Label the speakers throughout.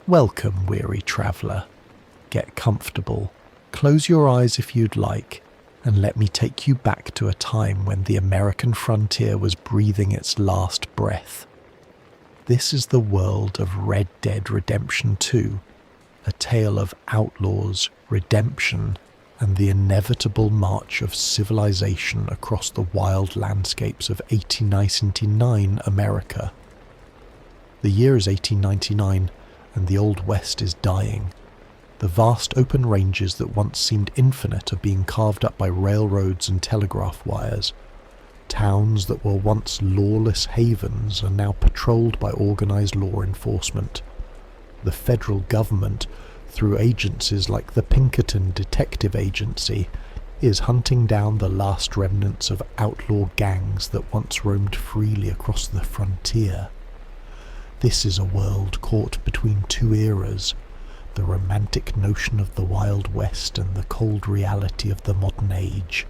Speaker 1: Welcome, weary traveller. Get comfortable, close your eyes if you'd like, and let me take you back to a time when the American frontier was breathing its last breath. This is the world of Red Dead Redemption 2, a tale of outlaws, redemption, and the inevitable march of civilization across the wild landscapes of 1899 America. The year is 1899, and the Old West is dying. The vast open ranges that once seemed infinite are being carved up by railroads and telegraph wires. Towns that were once lawless havens are now patrolled by organized law enforcement. The federal government, through agencies like the Pinkerton Detective Agency, is hunting down the last remnants of outlaw gangs that once roamed freely across the frontier. This is a world caught between two eras, the romantic notion of the Wild West and the cold reality of the modern age.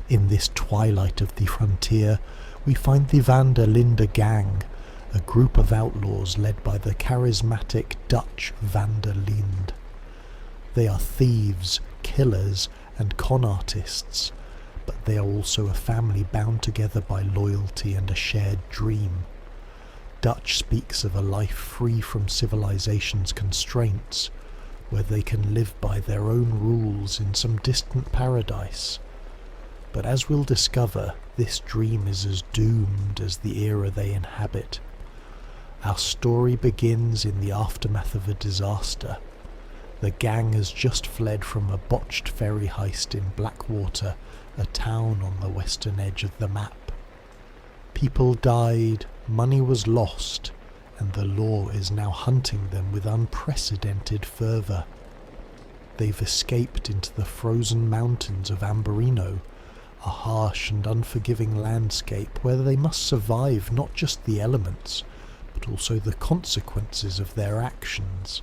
Speaker 1: In this twilight of the frontier, we find the Van der Linde gang, a group of outlaws led by the charismatic Dutch Van der Linde. They are thieves, killers, and con artists, but they are also a family bound together by loyalty and a shared dream. Dutch speaks of a life free from civilization's constraints, where they can live by their own rules in some distant paradise. But as we'll discover, this dream is as doomed as the era they inhabit. Our story begins in the aftermath of a disaster. The gang has just fled from a botched ferry heist in Blackwater, a town on the western edge of the map. People died, money was lost, and the law is now hunting them with unprecedented fervour. They've escaped into the frozen mountains of Amberino, a harsh and unforgiving landscape where they must survive not just the elements, but also the consequences of their actions.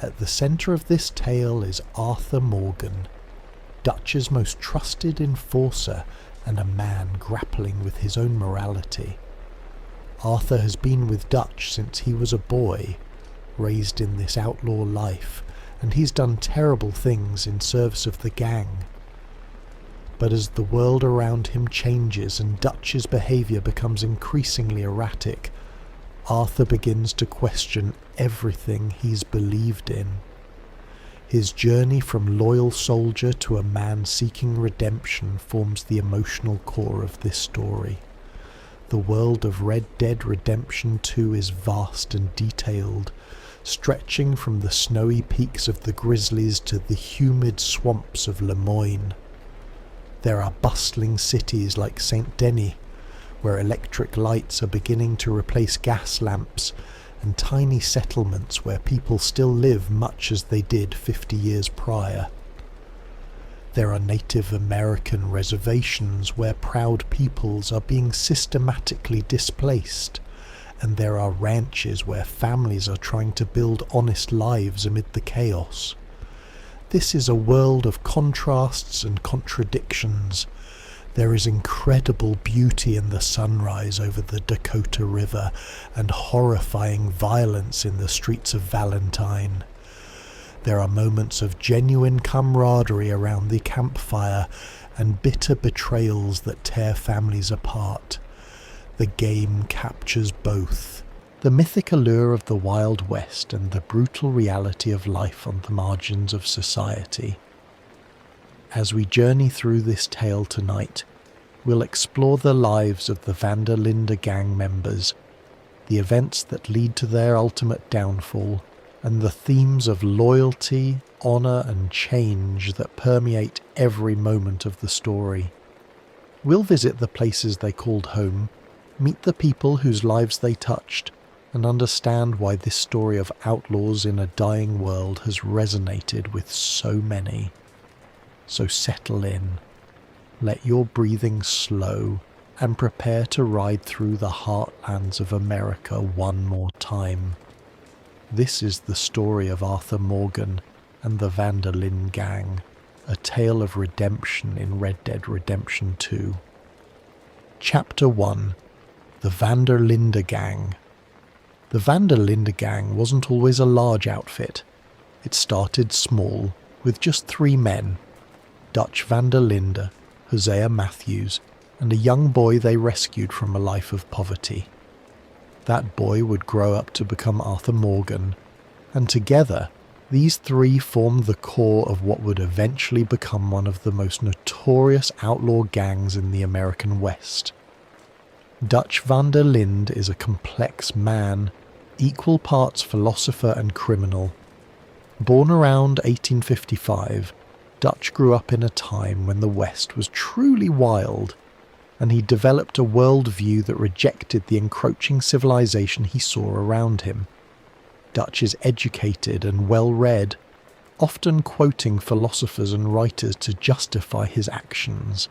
Speaker 1: At the centre of this tale is Arthur Morgan, Dutch's most trusted enforcer and a man grappling with his own morality. Arthur has been with Dutch since he was a boy, raised in this outlaw life, and he's done terrible things in service of the gang. But as the world around him changes and Dutch's behaviour becomes increasingly erratic, Arthur begins to question everything he's believed in. His journey from loyal soldier to a man seeking redemption forms the emotional core of this story. The world of Red Dead Redemption 2 is vast and detailed, stretching from the snowy peaks of the Grizzlies to the humid swamps of Lemoyne. There are bustling cities like St. Denis, where electric lights are beginning to replace gas lamps, and tiny settlements where people still live much as they did 50 years prior. There are Native American reservations where proud peoples are being systematically displaced, and there are ranches where families are trying to build honest lives amid the chaos. This is a world of contrasts and contradictions. There is incredible beauty in the sunrise over the Dakota River and horrifying violence in the streets of Valentine. There are moments of genuine camaraderie around the campfire and bitter betrayals that tear families apart. The game captures both, the mythic allure of the Wild West and the brutal reality of life on the margins of society. As we journey through this tale tonight, we'll explore the lives of the Van der Linde gang members, the events that lead to their ultimate downfall, and the themes of loyalty, honour and change that permeate every moment of the story. We'll visit the places they called home, meet the people whose lives they touched, and understand why this story of outlaws in a dying world has resonated with so many. So settle in, let your breathing slow, and prepare to ride through the heartlands of America one more time. This is the story of Arthur Morgan and the Van der Linde gang, a tale of redemption in Red Dead Redemption 2. Chapter 1. The Van der Linde gang. The van der Linde gang wasn't always a large outfit. It started small, with just 3 men, Dutch van der Linde, Hosea Matthews, and a young boy they rescued from a life of poverty. That boy would grow up to become Arthur Morgan, and together, these 3 formed the core of what would eventually become one of the most notorious outlaw gangs in the American West. Dutch van der Linde is a complex man, equal parts philosopher and criminal. Born around 1855, Dutch grew up in a time when the West was truly wild, and he developed a worldview that rejected the encroaching civilization he saw around him. Dutch is educated and well-read, often quoting philosophers and writers to justify his actions.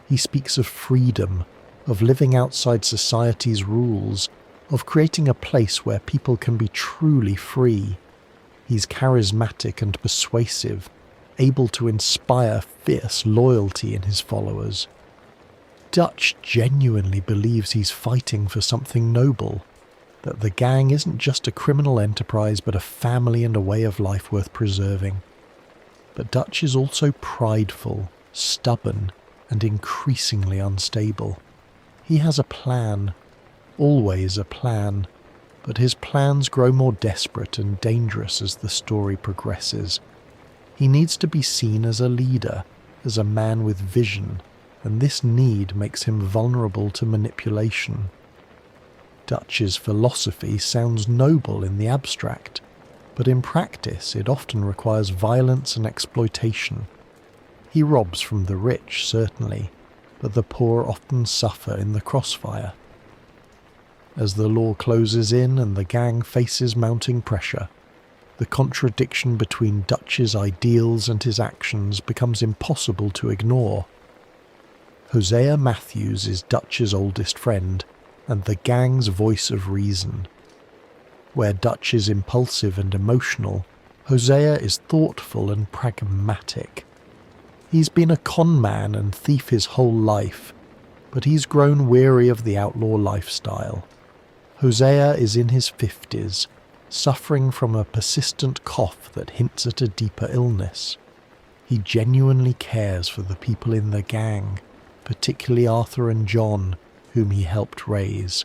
Speaker 1: He speaks of freedom, of living outside society's rules, of creating a place where people can be truly free. He's charismatic and persuasive, able to inspire fierce loyalty in his followers. Dutch genuinely believes he's fighting for something noble, that the gang isn't just a criminal enterprise but a family and a way of life worth preserving. But Dutch is also prideful, stubborn, and increasingly unstable. He has a plan, always a plan, but his plans grow more desperate and dangerous as the story progresses. He needs to be seen as a leader, as a man with vision, and this need makes him vulnerable to manipulation. Dutch's philosophy sounds noble in the abstract, but in practice it often requires violence and exploitation. He robs from the rich, certainly, but the poor often suffer in the crossfire. As the law closes in and the gang faces mounting pressure, the contradiction between Dutch's ideals and his actions becomes impossible to ignore. Hosea Matthews is Dutch's oldest friend, and the gang's voice of reason. Where Dutch is impulsive and emotional, Hosea is thoughtful and pragmatic. He's been a con man and thief his whole life, but he's grown weary of the outlaw lifestyle. Hosea is in his 50s, suffering from a persistent cough that hints at a deeper illness. He genuinely cares for the people in the gang, particularly Arthur and John, whom he helped raise.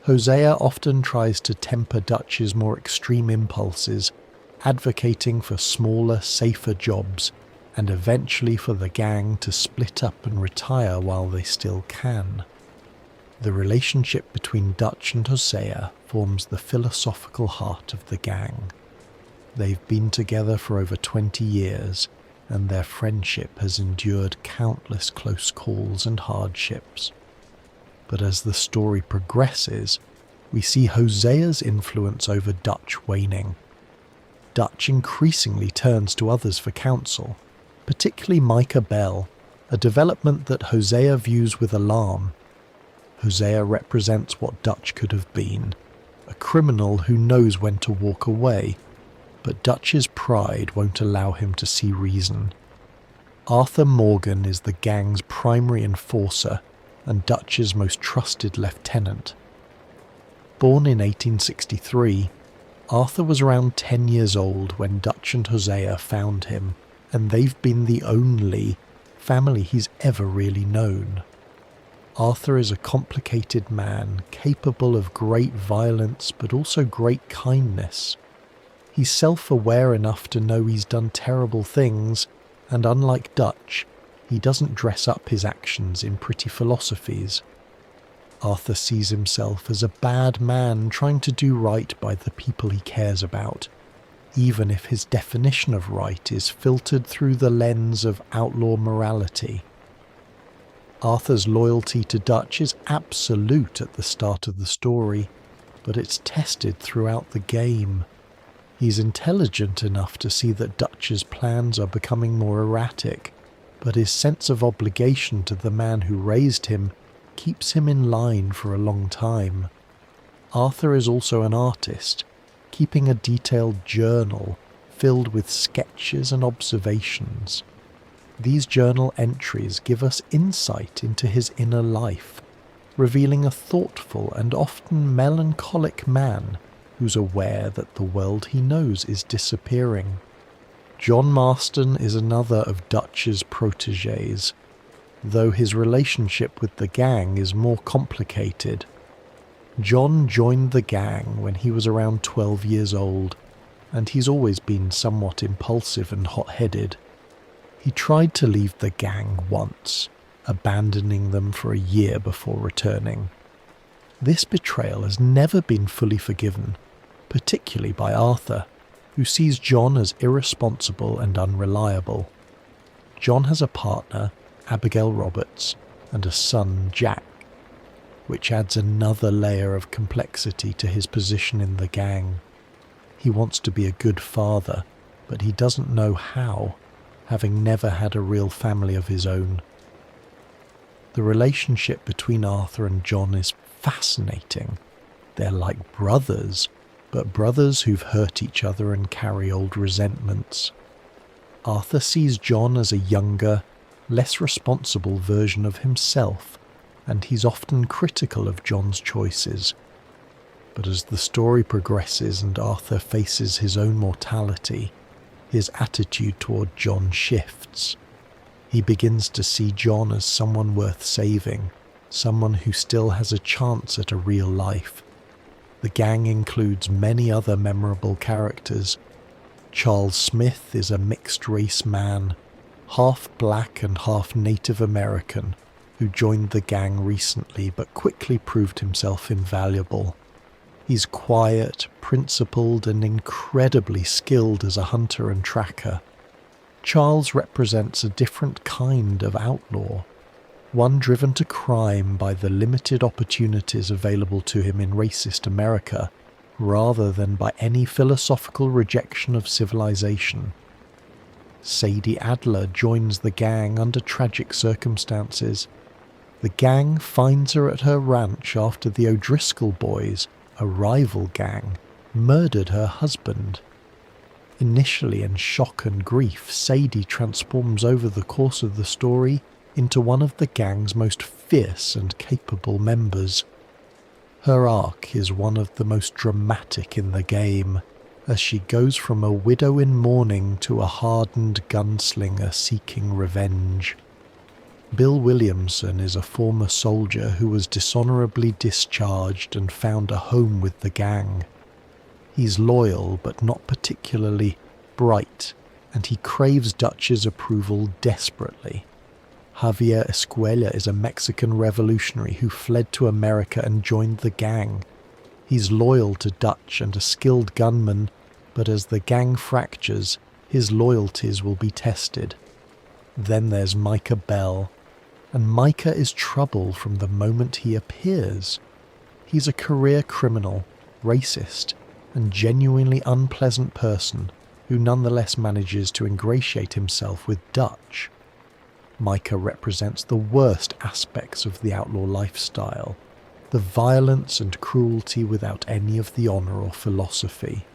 Speaker 1: Hosea often tries to temper Dutch's more extreme impulses, advocating for smaller, safer jobs, and eventually for the gang to split up and retire while they still can. The relationship between Dutch and Hosea forms the philosophical heart of the gang. They've been together for over 20 years, and their friendship has endured countless close calls and hardships. But as the story progresses, we see Hosea's influence over Dutch waning. Dutch increasingly turns to others for counsel, particularly Micah Bell, a development that Hosea views with alarm. Hosea represents what Dutch could have been, a criminal who knows when to walk away, but Dutch's pride won't allow him to see reason. Arthur Morgan is the gang's primary enforcer and Dutch's most trusted lieutenant. Born in 1863, Arthur was around 10 years old when Dutch and Hosea found him, and they've been the only family he's ever really known. Arthur is a complicated man, capable of great violence but also great kindness. He's self-aware enough to know he's done terrible things, and unlike Dutch, he doesn't dress up his actions in pretty philosophies. Arthur sees himself as a bad man trying to do right by the people he cares about, even if his definition of right is filtered through the lens of outlaw morality. Arthur's loyalty to Dutch is absolute at the start of the story, but it's tested throughout the game. He's intelligent enough to see that Dutch's plans are becoming more erratic, but his sense of obligation to the man who raised him keeps him in line for a long time. Arthur is also an artist, keeping a detailed journal filled with sketches and observations. These journal entries give us insight into his inner life, revealing a thoughtful and often melancholic man who's aware that the world he knows is disappearing. John Marston is another of Dutch's protégés, though his relationship with the gang is more complicated. John joined the gang when he was around 12 years old, and he's always been somewhat impulsive and hot-headed. He tried to leave the gang once, abandoning them for a year before returning. This betrayal has never been fully forgiven, particularly by Arthur, who sees John as irresponsible and unreliable. John has a partner, Abigail Roberts, and a son, Jack, which adds another layer of complexity to his position in the gang. He wants to be a good father, but he doesn't know how, having never had a real family of his own. The relationship between Arthur and John is fascinating. They're like brothers, but brothers who've hurt each other and carry old resentments. Arthur sees John as a younger, less responsible version of himself, and he's often critical of John's choices. But as the story progresses and Arthur faces his own mortality, his attitude toward John shifts. He begins to see John as someone worth saving, someone who still has a chance at a real life. The gang includes many other memorable characters. Charles Smith is a mixed-race man, half black and half Native American, who joined the gang recently but quickly proved himself invaluable. He's quiet, principled, and incredibly skilled as a hunter and tracker. Charles represents a different kind of outlaw, one driven to crime by the limited opportunities available to him in racist America, rather than by any philosophical rejection of civilization. Sadie Adler joins the gang under tragic circumstances. The gang finds her at her ranch after the O'Driscoll boys, a rival gang, murdered her husband. Initially in shock and grief, Sadie transforms over the course of the story into one of the gang's most fierce and capable members. Her arc is one of the most dramatic in the game, as she goes from a widow in mourning to a hardened gunslinger seeking revenge. Bill Williamson is a former soldier who was dishonorably discharged and found a home with the gang. He's loyal but not particularly bright, and he craves Dutch's approval desperately. Javier Escuela is a Mexican revolutionary who fled to America and joined the gang. He's loyal to Dutch and a skilled gunman, but as the gang fractures, his loyalties will be tested. Then there's Micah Bell, and Micah is trouble from the moment he appears. He's a career criminal, racist, and genuinely unpleasant person who nonetheless manages to ingratiate himself with Dutch. Micah represents the worst aspects of the outlaw lifestyle, the violence and cruelty without any of the honor or philosophy.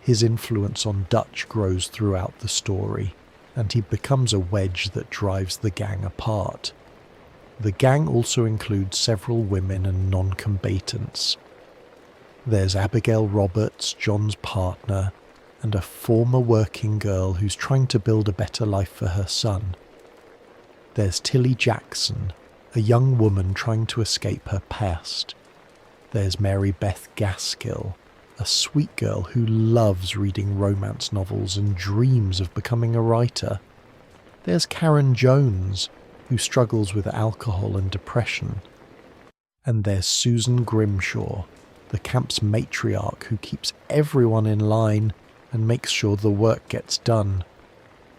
Speaker 1: His influence on Dutch grows throughout the story, and he becomes a wedge that drives the gang apart. The gang also includes several women and non-combatants. There's Abigail Roberts, John's partner, and a former working girl who's trying to build a better life for her son. There's Tilly Jackson, a young woman trying to escape her past. There's Mary Beth Gaskill, a sweet girl who loves reading romance novels and dreams of becoming a writer. There's Karen Jones, who struggles with alcohol and depression. And there's Susan Grimshaw, the camp's matriarch who keeps everyone in line and makes sure the work gets done.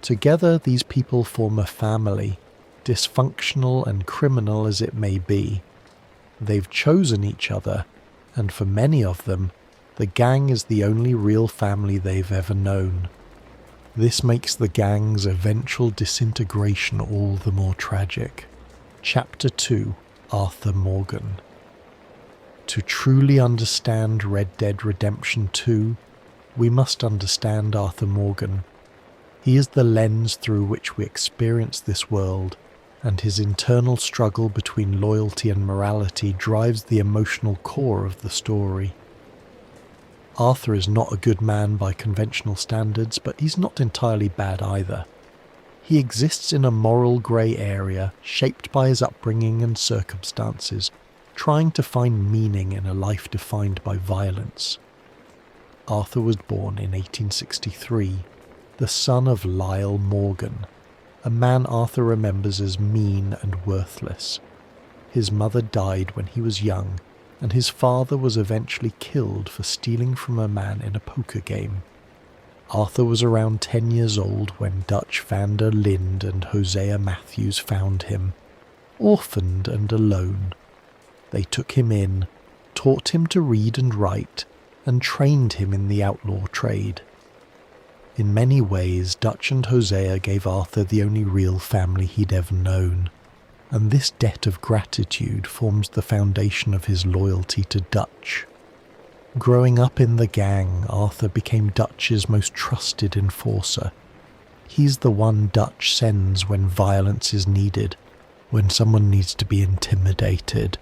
Speaker 1: Together, these people form a family, dysfunctional and criminal as it may be. They've chosen each other, and for many of them, the gang is the only real family they've ever known. This makes the gang's eventual disintegration all the more tragic. Chapter 2, Arthur Morgan. To truly understand Red Dead Redemption 2, we must understand Arthur Morgan. He is the lens through which we experience this world, and his internal struggle between loyalty and morality drives the emotional core of the story. Arthur is not a good man by conventional standards, but he's not entirely bad either. He exists in a moral grey area shaped by his upbringing and circumstances, trying to find meaning in a life defined by violence. Arthur was born in 1863, the son of Lyle Morgan, a man Arthur remembers as mean and worthless. His mother died when he was young, and his father was eventually killed for stealing from a man in a poker game. Arthur was around 10 years old when Dutch Vander Linde and Hosea Matthews found him, orphaned and alone. They took him in, taught him to read and write, and trained him in the outlaw trade. In many ways, Dutch and Hosea gave Arthur the only real family he'd ever known, and this debt of gratitude forms the foundation of his loyalty to Dutch. Growing up in the gang, Arthur became Dutch's most trusted enforcer. He's the one Dutch sends when violence is needed, when someone needs to be intimidated,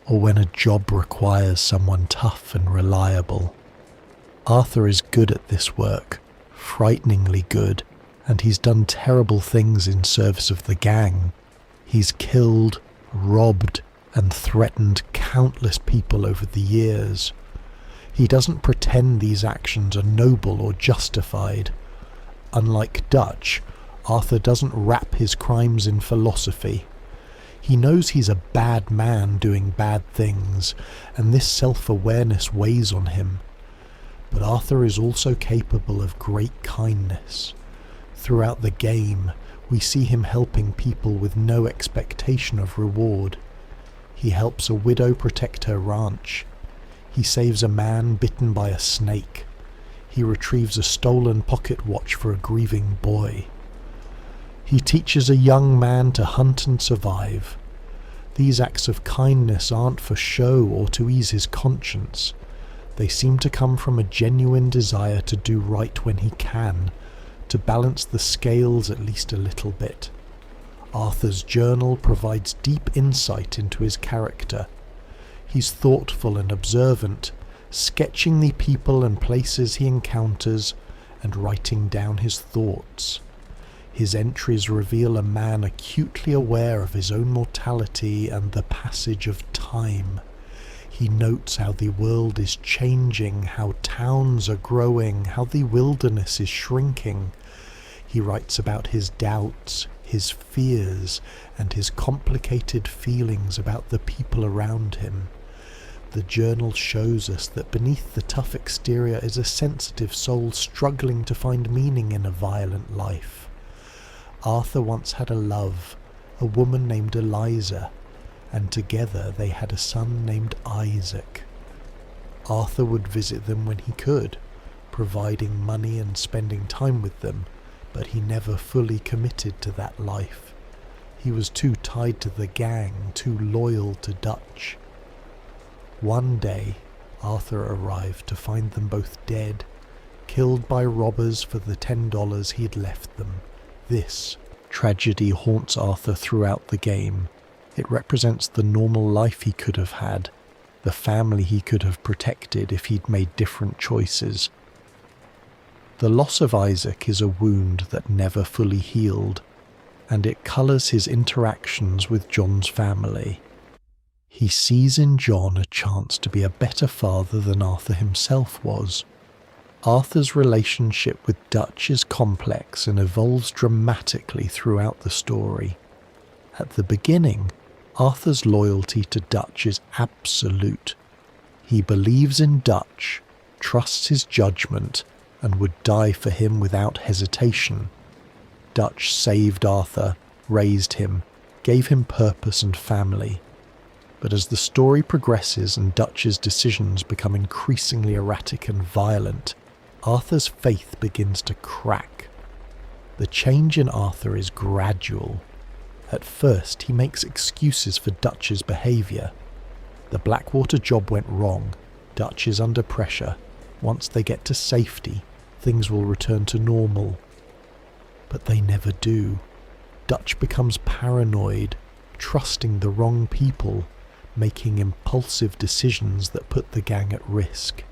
Speaker 1: or when a job requires someone tough and reliable. Arthur is good at this work, frighteningly good, and he's done terrible things in service of the gang. He's killed, robbed, and threatened countless people over the years. He doesn't pretend these actions are noble or justified. Unlike Dutch, Arthur doesn't wrap his crimes in philosophy. He knows he's a bad man doing bad things, and this self-awareness weighs on him. But Arthur is also capable of great kindness. Throughout the game, we see him helping people with no expectation of reward. He helps a widow protect her ranch. He saves a man bitten by a snake. He retrieves a stolen pocket watch for a grieving boy. He teaches a young man to hunt and survive. These acts of kindness aren't for show or to ease his conscience. They seem to come from a genuine desire to do right when he can, to balance the scales at least a little bit. Arthur's journal provides deep insight into his character. He's thoughtful and observant, sketching the people and places he encounters and writing down his thoughts. His entries reveal a man acutely aware of his own mortality and the passage of time. He notes how the world is changing, how towns are growing, how the wilderness is shrinking. He writes about his doubts, his fears, and his complicated feelings about the people around him. The journal shows us that beneath the tough exterior is a sensitive soul struggling to find meaning in a violent life. Arthur once had a love, a woman named Eliza, and together they had a son named Isaac. Arthur would visit them when he could, providing money and spending time with them, but he never fully committed to that life. He was too tied to the gang, too loyal to Dutch. One day, Arthur arrived to find them both dead, killed by robbers for the $10 he'd left them. This tragedy haunts Arthur throughout the game. It represents the normal life he could have had, the family he could have protected if he'd made different choices. The loss of Isaac is a wound that never fully healed, and it colours his interactions with John's family. He sees in John a chance to be a better father than Arthur himself was. Arthur's relationship with Dutch is complex and evolves dramatically throughout the story. At the beginning, Arthur's loyalty to Dutch is absolute. He believes in Dutch, trusts his judgment, and would die for him without hesitation. Dutch saved Arthur, raised him, gave him purpose and family. But as the story progresses and Dutch's decisions become increasingly erratic and violent, Arthur's faith begins to crack. The change in Arthur is gradual. At first, he makes excuses for Dutch's behaviour. The Blackwater job went wrong. Dutch is under pressure. Once they get to safety, things will return to normal. But they never do. Dutch becomes paranoid, trusting the wrong people, making impulsive decisions that put the gang at risk.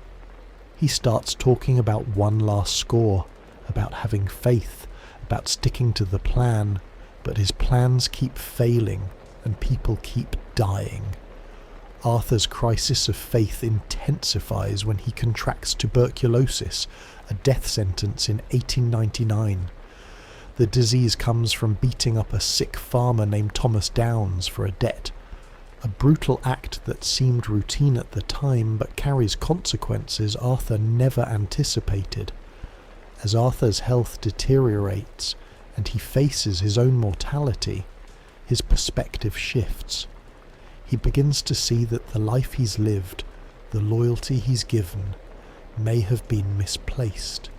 Speaker 1: He starts talking about one last score, about having faith, about sticking to the plan, but his plans keep failing and people keep dying. Arthur's crisis of faith intensifies when he contracts tuberculosis, a death sentence in 1899. The disease comes from beating up a sick farmer named Thomas Downs for a debt, a brutal act that seemed routine at the time but carries consequences Arthur never anticipated. As Arthur's health deteriorates and he faces his own mortality, his perspective shifts. He begins to see that the life he's lived, the loyalty he's given, may have been misplaced.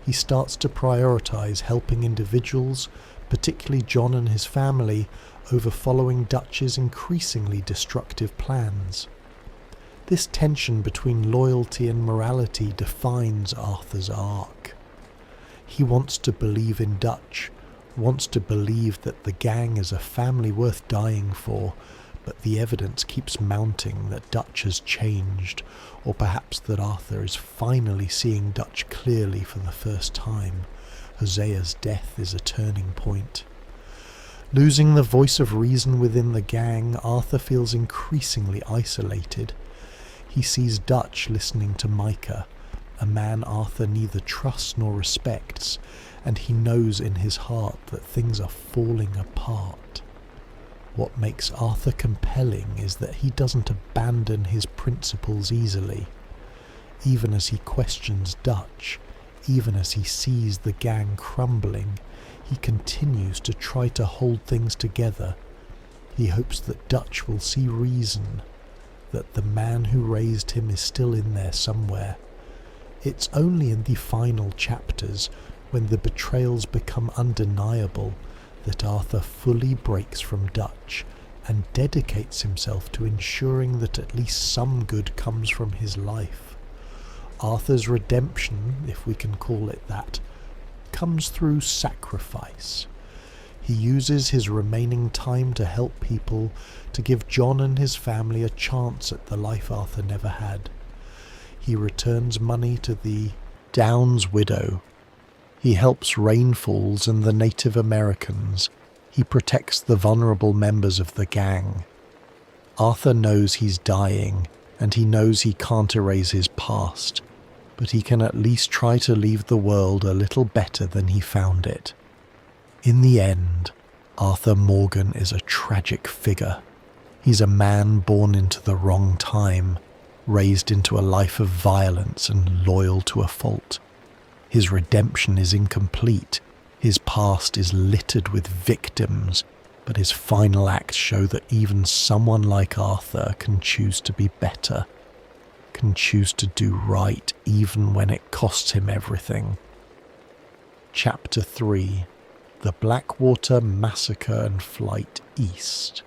Speaker 1: He starts to prioritize helping individuals, particularly John and his family, over following Dutch's increasingly destructive plans. This tension between loyalty and morality defines Arthur's arc. He wants to believe in Dutch, wants to believe that the gang is a family worth dying for, but the evidence keeps mounting that Dutch has changed, or perhaps that Arthur is finally seeing Dutch clearly for the first time. Hosea's death is a turning point. Losing the voice of reason within the gang, Arthur feels increasingly isolated. He sees Dutch listening to Micah, a man Arthur neither trusts nor respects, and he knows in his heart that things are falling apart. What makes Arthur compelling is that he doesn't abandon his principles easily. Even as he questions Dutch, even as he sees the gang crumbling, he continues to try to hold things together. He hopes that Dutch will see reason, that the man who raised him is still in there somewhere. It's only in the final chapters, when the betrayals become undeniable, that Arthur fully breaks from Dutch and dedicates himself to ensuring that at least some good comes from his life. Arthur's redemption, if we can call it that, comes through sacrifice. He uses his remaining time to help people, to give John and his family a chance at the life Arthur never had. He returns money to the Downs widow. He helps rainfalls and the Native Americans. He protects the vulnerable members of the gang. Arthur knows he's dying, and he knows he can't erase his past, but he can at least try to leave the world a little better than he found it. In the end, Arthur Morgan is a tragic figure. He's a man born into the wrong time, raised into a life of violence and loyal to a fault. His redemption is incomplete. His past is littered with victims, but his final acts show that even someone like Arthur can choose to be better, can choose to do right even when it costs him everything. Chapter 3: The Blackwater Massacre and Flight East.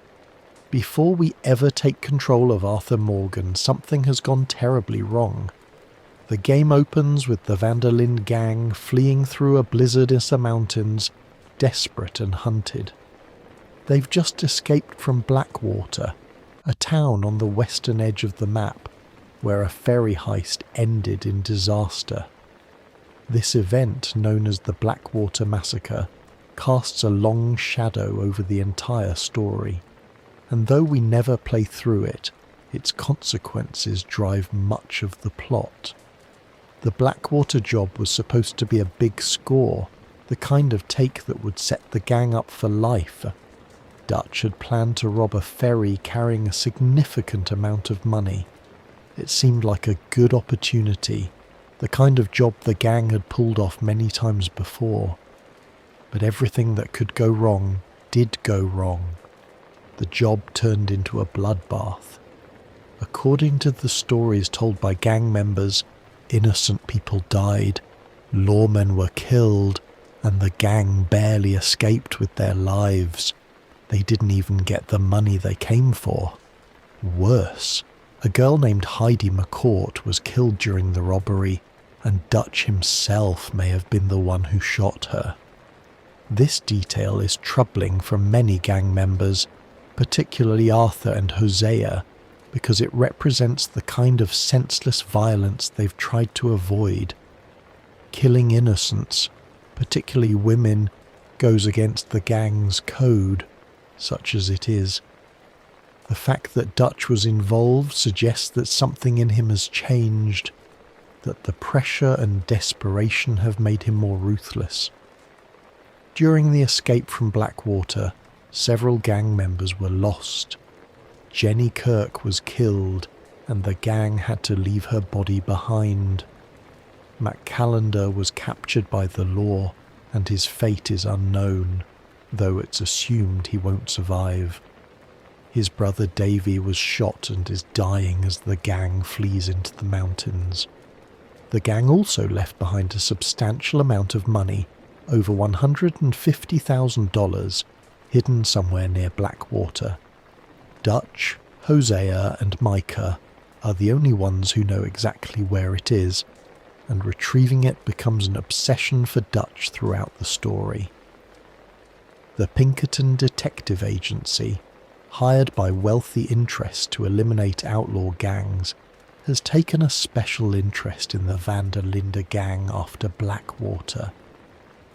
Speaker 1: Before we ever take control of Arthur Morgan, something has gone terribly wrong. The game opens with the Van der Linde gang fleeing through a blizzard in the mountains, desperate and hunted. They've just escaped from Blackwater, a town on the western edge of the map, where a ferry heist ended in disaster. This event, known as the Blackwater Massacre, casts a long shadow over the entire story, and though we never play through it, its consequences drive much of the plot. The Blackwater job was supposed to be a big score, the kind of take that would set the gang up for life. Dutch had planned to rob a ferry carrying a significant amount of money. It seemed like a good opportunity, the kind of job the gang had pulled off many times before. But everything that could go wrong did go wrong. The job turned into a bloodbath. According to the stories told by gang members, innocent people died, lawmen were killed, and the gang barely escaped with their lives. They didn't even get the money they came for. Worse, a girl named Heidi McCourt was killed during the robbery, and Dutch himself may have been the one who shot her. This detail is troubling for many gang members, particularly Arthur and Hosea, because it represents the kind of senseless violence they've tried to avoid. Killing innocents, particularly women, goes against the gang's code, such as it is. The fact that Dutch was involved suggests that something in him has changed, that the pressure and desperation have made him more ruthless. During the escape from Blackwater, several gang members were lost. Jenny Kirk was killed, and the gang had to leave her body behind. Mac Callender was captured by the law, and his fate is unknown, though it's assumed he won't survive. His brother Davy was shot and is dying as the gang flees into the mountains. The gang also left behind a substantial amount of money, over $150,000, hidden somewhere near Blackwater. Dutch, Hosea, and Micah are the only ones who know exactly where it is, and retrieving it becomes an obsession for Dutch throughout the story. The Pinkerton Detective Agency, hired by wealthy interests to eliminate outlaw gangs, has taken a special interest in the Van der Linde gang after Blackwater.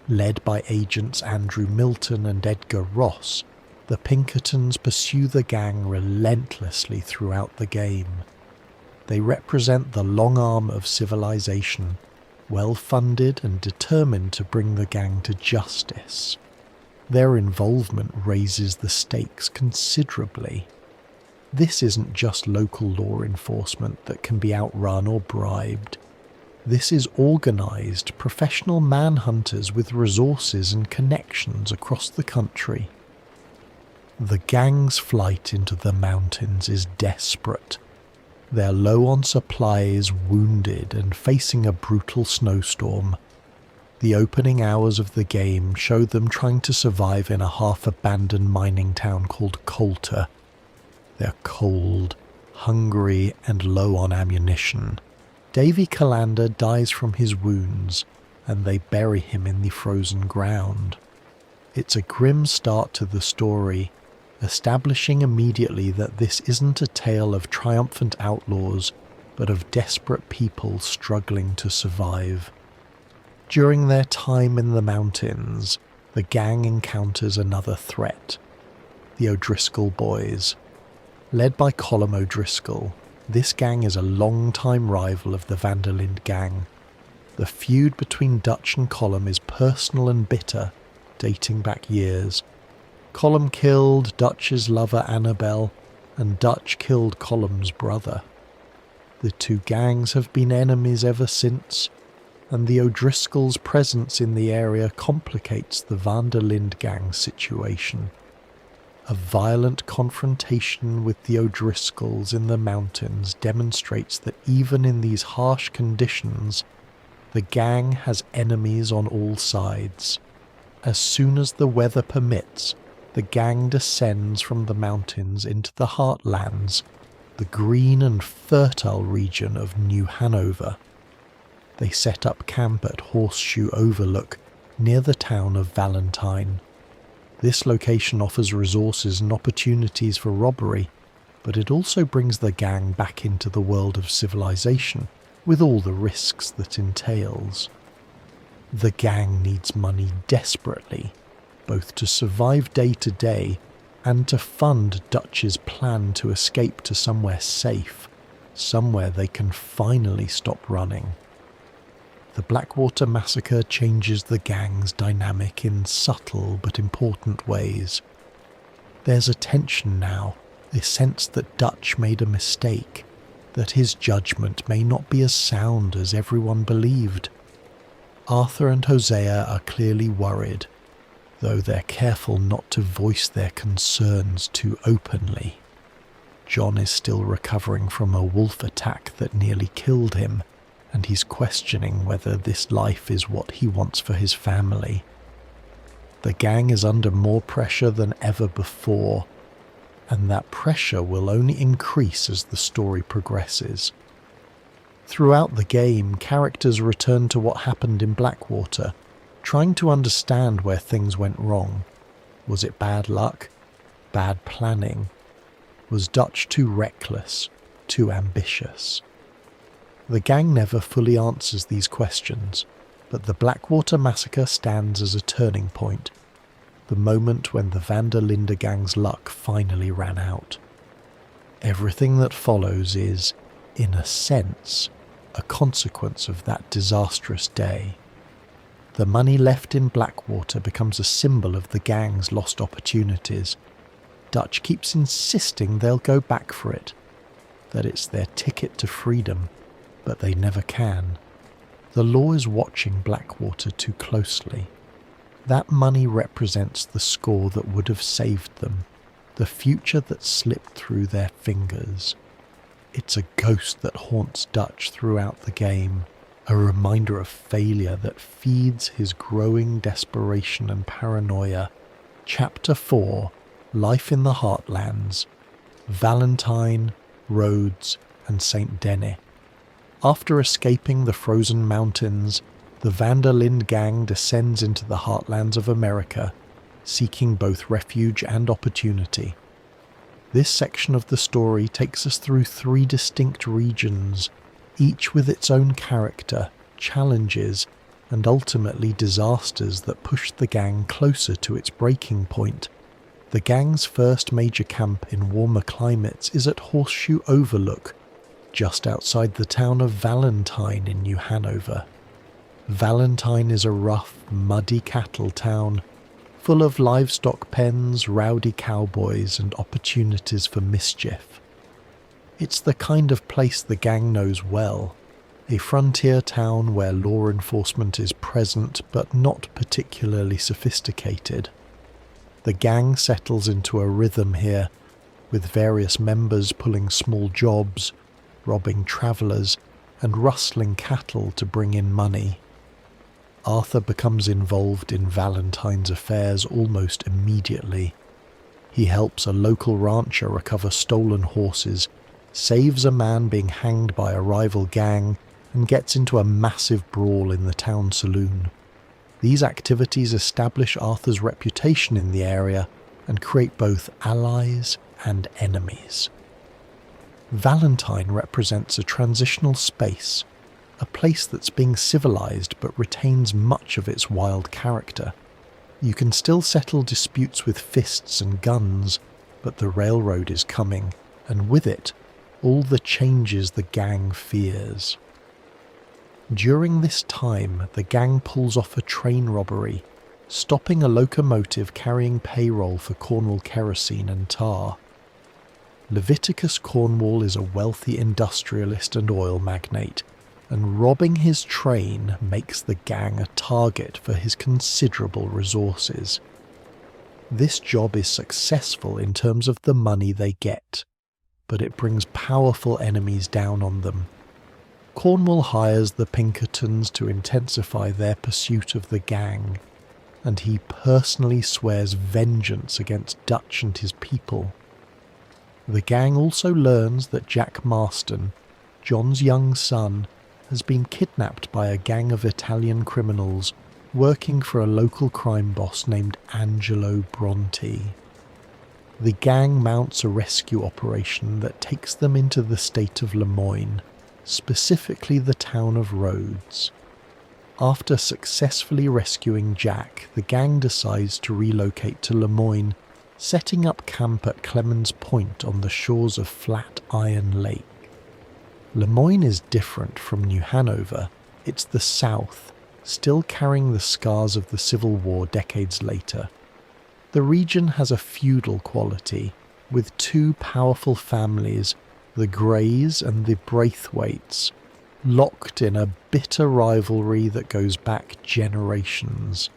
Speaker 1: Led by agents Andrew Milton and Edgar Ross, the Pinkertons pursue the gang relentlessly throughout the game. They represent the long arm of civilization, well-funded and determined to bring the gang to justice. Their involvement raises the stakes considerably. This isn't just local law enforcement that can be outrun or bribed. This is organised, professional manhunters with resources and connections across the country. The gang's flight into the mountains is desperate. They're low on supplies, wounded, and facing a brutal snowstorm. The opening hours of the game show them trying to survive in a half-abandoned mining town called Coulter. They're cold, hungry, and low on ammunition. Davy Callender dies from his wounds, and they bury him in the frozen ground. It's a grim start to the story, establishing immediately that this isn't a tale of triumphant outlaws, but of desperate people struggling to survive. During their time in the mountains, the gang encounters another threat: the O'Driscoll boys. Led by Colm O'Driscoll, this gang is a long-time rival of the Van der Linde gang. The feud between Dutch and Colm is personal and bitter, dating back years. Colm killed Dutch's lover Annabelle, and Dutch killed Colm's brother. The two gangs have been enemies ever since, and the O'Driscolls' presence in the area complicates the Van der Linde gang situation. A violent confrontation with the O'Driscolls in the mountains demonstrates that even in these harsh conditions, the gang has enemies on all sides. As soon as the weather permits, the gang descends from the mountains into the heartlands, the green and fertile region of New Hanover. They set up camp at Horseshoe Overlook, near the town of Valentine. This location offers resources and opportunities for robbery, but it also brings the gang back into the world of civilization, with all the risks that entails. The gang needs money desperately, both to survive day to day and to fund Dutch's plan to escape to somewhere safe, somewhere they can finally stop running. The Blackwater Massacre changes the gang's dynamic in subtle but important ways. There's a tension now, a sense that Dutch made a mistake, that his judgment may not be as sound as everyone believed. Arthur and Hosea are clearly worried, though they're careful not to voice their concerns too openly. John is still recovering from a wolf attack that nearly killed him, and he's questioning whether this life is what he wants for his family. The gang is under more pressure than ever before, and that pressure will only increase as the story progresses. Throughout the game, characters return to what happened in Blackwater, trying to understand where things went wrong. Was it bad luck? Bad planning? Was Dutch too reckless? Too ambitious? The gang never fully answers these questions, but the Blackwater massacre stands as a turning point, the moment when the van der Linde gang's luck finally ran out. Everything that follows is, in a sense, a consequence of that disastrous day. The money left in Blackwater becomes a symbol of the gang's lost opportunities. Dutch keeps insisting they'll go back for it, that it's their ticket to freedom, but they never can. The law is watching Blackwater too closely. That money represents the score that would have saved them, the future that slipped through their fingers. It's a ghost that haunts Dutch throughout the game, a reminder of failure that feeds his growing desperation and paranoia. Chapter 4, Life in the Heartlands, Valentine, Rhodes, and St. Denis. After escaping the frozen mountains, the van der Linde gang descends into the heartlands of America, seeking both refuge and opportunity. This section of the story takes us through 3 distinct regions, each with its own character, challenges, and ultimately disasters that push the gang closer to its breaking point. The gang's first major camp in warmer climates is at Horseshoe Overlook, just outside the town of Valentine in New Hanover. Valentine is a rough, muddy cattle town, full of livestock pens, rowdy cowboys, and opportunities for mischief. It's the kind of place the gang knows well, a frontier town where law enforcement is present but not particularly sophisticated. The gang settles into a rhythm here, with various members pulling small jobs, robbing travellers, and rustling cattle to bring in money. Arthur becomes involved in Valentine's affairs almost immediately. He helps a local rancher recover stolen horses, saves a man being hanged by a rival gang, and gets into a massive brawl in the town saloon. These activities establish Arthur's reputation in the area and create both allies and enemies. Valentine represents a transitional space, a place that's being civilized but retains much of its wild character. You can still settle disputes with fists and guns, but the railroad is coming, and with it, all the changes the gang fears. During this time, the gang pulls off a train robbery, stopping a locomotive carrying payroll for Cornwall kerosene and tar. Leviticus Cornwall is a wealthy industrialist and oil magnate, and robbing his train makes the gang a target for his considerable resources. This job is successful in terms of the money they get, but it brings powerful enemies down on them. Cornwall hires the Pinkertons to intensify their pursuit of the gang, and he personally swears vengeance against Dutch and his people. The gang also learns that Jack Marston, John's young son, has been kidnapped by a gang of Italian criminals working for a local crime boss named Angelo Bronte. The gang mounts a rescue operation that takes them into the state of Lemoyne, specifically the town of Rhodes. After successfully rescuing Jack, the gang decides to relocate to Lemoyne, setting up camp at Clemens Point on the shores of Flatiron Lake. Lemoyne is different from New Hanover. It's the South, still carrying the scars of the Civil War decades later. The region has a feudal quality, with 2 powerful families, the Greys and the Braithwaites, locked in a bitter rivalry that goes back generations.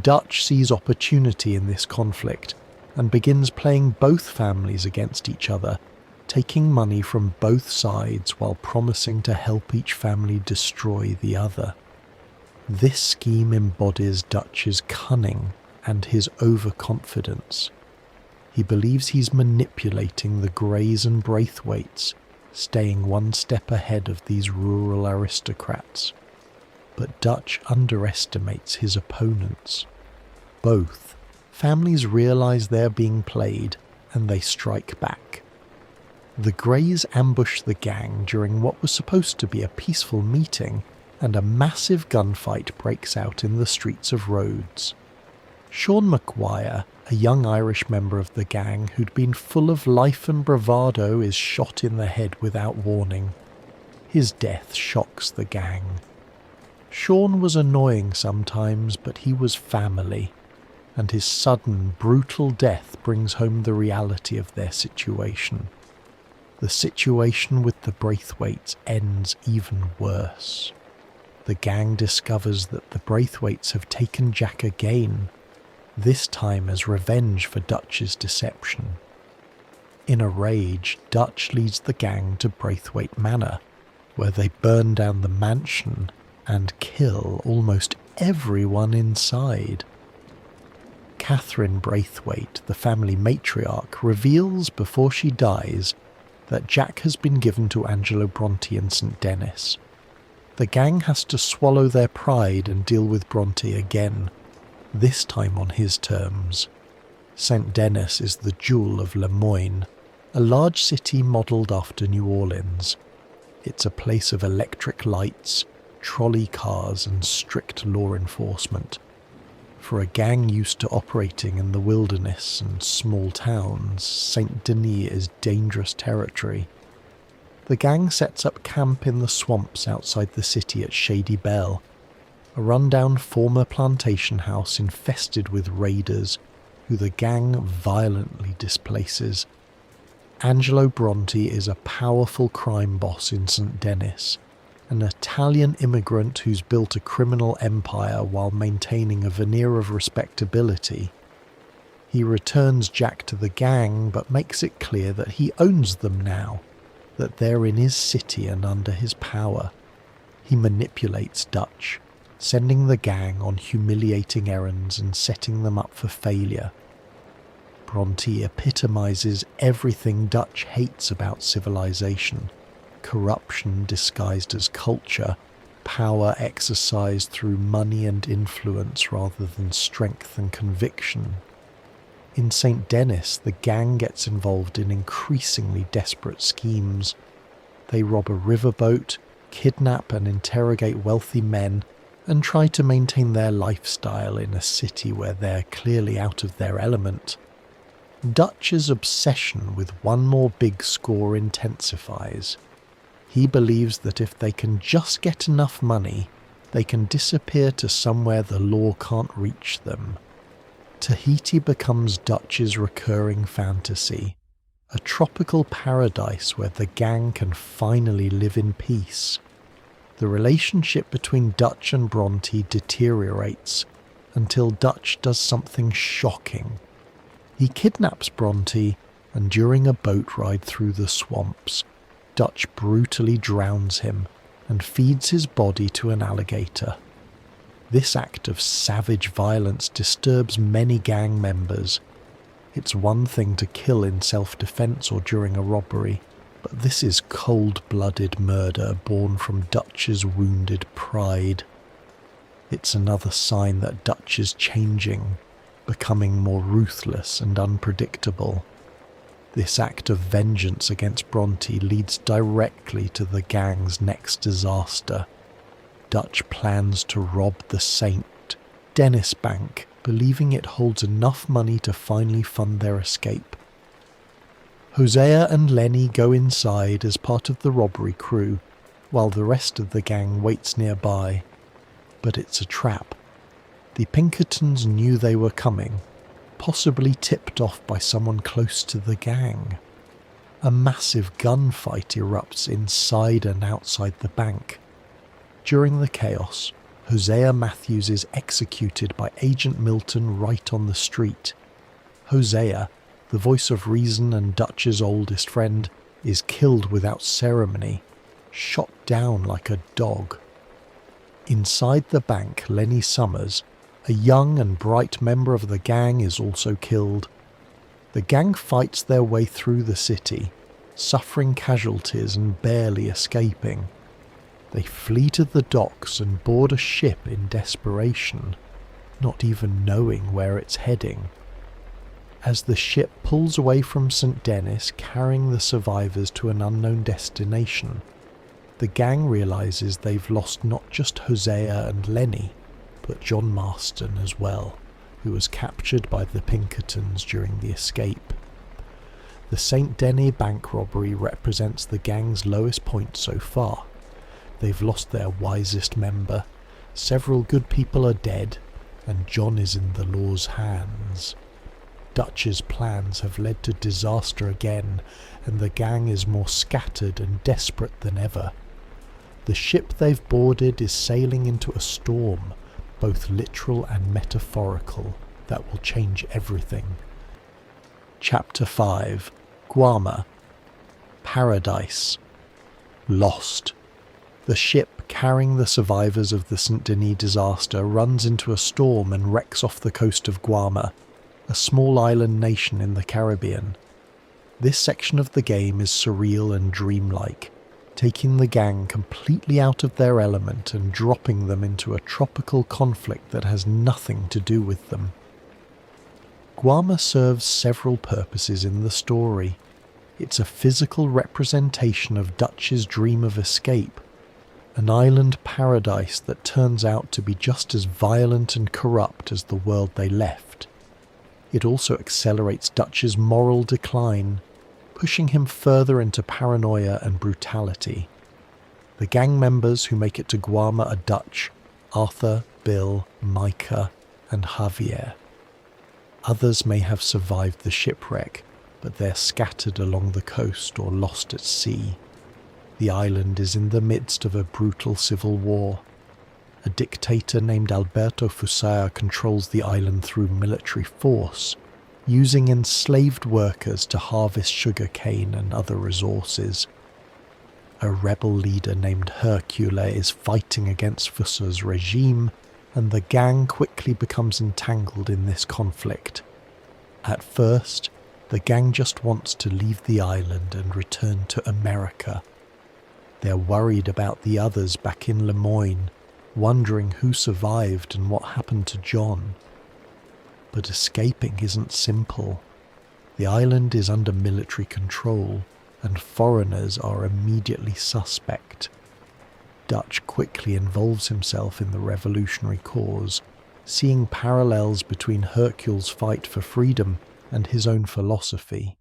Speaker 1: Dutch sees opportunity in this conflict and begins playing both families against each other, taking money from both sides while promising to help each family destroy the other. This scheme embodies Dutch's cunning and his overconfidence. He believes he's manipulating the Greys and Braithwaites, staying one step ahead of these rural aristocrats. but Dutch underestimates his opponents. Both families realize they're being played, and they strike back. The Greys ambush the gang during what was supposed to be a peaceful meeting, and a massive gunfight breaks out in the streets of Rhodes. Sean McGuire, a young Irish member of the gang who'd been full of life and bravado, is shot in the head without warning. His death shocks the gang. Sean was annoying sometimes, but he was family, and his sudden, brutal death brings home the reality of their situation. The situation with the Braithwaites ends even worse. The gang discovers that the Braithwaites have taken Jack again, this time as revenge for Dutch's deception. In a rage, Dutch leads the gang to Braithwaite Manor, where they burn down the mansion and kill almost everyone inside. Catherine Braithwaite, the family matriarch, reveals before she dies that Jack has been given to Angelo Bronte in St. Denis. The gang has to swallow their pride and deal with Bronte again, this time on his terms. St. Denis is the jewel of Lemoyne, a large city modelled after New Orleans. It's a place of electric lights, trolley cars and strict law enforcement. For a gang used to operating in the wilderness and small towns, St. Denis is dangerous territory. The gang sets up camp in the swamps outside the city at Shady Belle, a rundown former plantation house infested with raiders, who the gang violently displaces. Angelo Bronte is a powerful crime boss in St. Denis, an Italian immigrant who's built a criminal empire while maintaining a veneer of respectability. He returns Jack to the gang, but makes it clear that he owns them now, that they're in his city and under his power. He manipulates Dutch, sending the gang on humiliating errands and setting them up for failure. Bronte epitomizes everything Dutch hates about civilization: corruption disguised as culture, power exercised through money and influence rather than strength and conviction. In St. Denis, the gang gets involved in increasingly desperate schemes. They rob a riverboat, kidnap and interrogate wealthy men, and try to maintain their lifestyle in a city where they're clearly out of their element. Dutch's obsession with one more big score intensifies. He believes that if they can just get enough money, they can disappear to somewhere the law can't reach them. Tahiti becomes Dutch's recurring fantasy, a tropical paradise where the gang can finally live in peace. The relationship between Dutch and Bronte deteriorates until Dutch does something shocking. He kidnaps Bronte, and during a boat ride through the swamps, Dutch brutally drowns him and feeds his body to an alligator. This act of savage violence disturbs many gang members. It's one thing to kill in self-defense or during a robbery, but this is cold-blooded murder born from Dutch's wounded pride. It's another sign that Dutch is changing, becoming more ruthless and unpredictable. This act of vengeance against Bronte leads directly to the gang's next disaster. Dutch plans to rob the St. Denis Bank, believing it holds enough money to finally fund their escape. Hosea and Lenny go inside as part of the robbery crew, while the rest of the gang waits nearby. But it's a trap. The Pinkertons knew they were coming, possibly tipped off by someone close to the gang. A massive gunfight erupts inside and outside the bank. During the chaos, Hosea Matthews is executed by Agent Milton right on the street. Hosea, the voice of reason and Dutch's oldest friend, is killed without ceremony, shot down like a dog. Inside the bank, Lenny Summers, a young and bright member of the gang, is also killed. The gang fights their way through the city, suffering casualties and barely escaping. They flee to the docks and board a ship in desperation, not even knowing where it's heading. As the ship pulls away from St. Denis, carrying the survivors to an unknown destination, the gang realizes they've lost not just Hosea and Lenny, but John Marston as well, who was captured by the Pinkertons during the escape. The St. Denis bank robbery represents the gang's lowest point so far. They've lost their wisest member, several good people are dead, and John is in the law's hands. Dutch's plans have led to disaster again, and the gang is more scattered and desperate than ever. The ship they've boarded is sailing into a storm, both literal and metaphorical, that will change everything. Chapter 5. Guarma. Paradise. Lost. The ship carrying the survivors of the St. Denis disaster runs into a storm and wrecks off the coast of Guarma, a small island nation in the Caribbean. This section of the game is surreal and dreamlike, taking the gang completely out of their element and dropping them into a tropical conflict that has nothing to do with them. Guarma serves several purposes in the story. It's a physical representation of Dutch's dream of escape, an island paradise that turns out to be just as violent and corrupt as the world they left. It also accelerates Dutch's moral decline, pushing him further into paranoia and brutality. The gang members who make it to Guarma are Dutch: Arthur, Bill, Micah, and Javier. Others may have survived the shipwreck, but they're scattered along the coast or lost at sea. The island is in the midst of a brutal civil war. A dictator named Alberto Fusaya controls the island through military force, using enslaved workers to harvest sugar cane and other resources. A rebel leader named Hercule is fighting against Fusa's regime, and the gang quickly becomes entangled in this conflict. At first, the gang just wants to leave the island and return to America. They're worried about the others back in Lemoyne, wondering who survived and what happened to John. But escaping isn't simple. The island is under military control, and foreigners are immediately suspect. Dutch quickly involves himself in the revolutionary cause, seeing parallels between Hercule's fight for freedom and his own philosophy.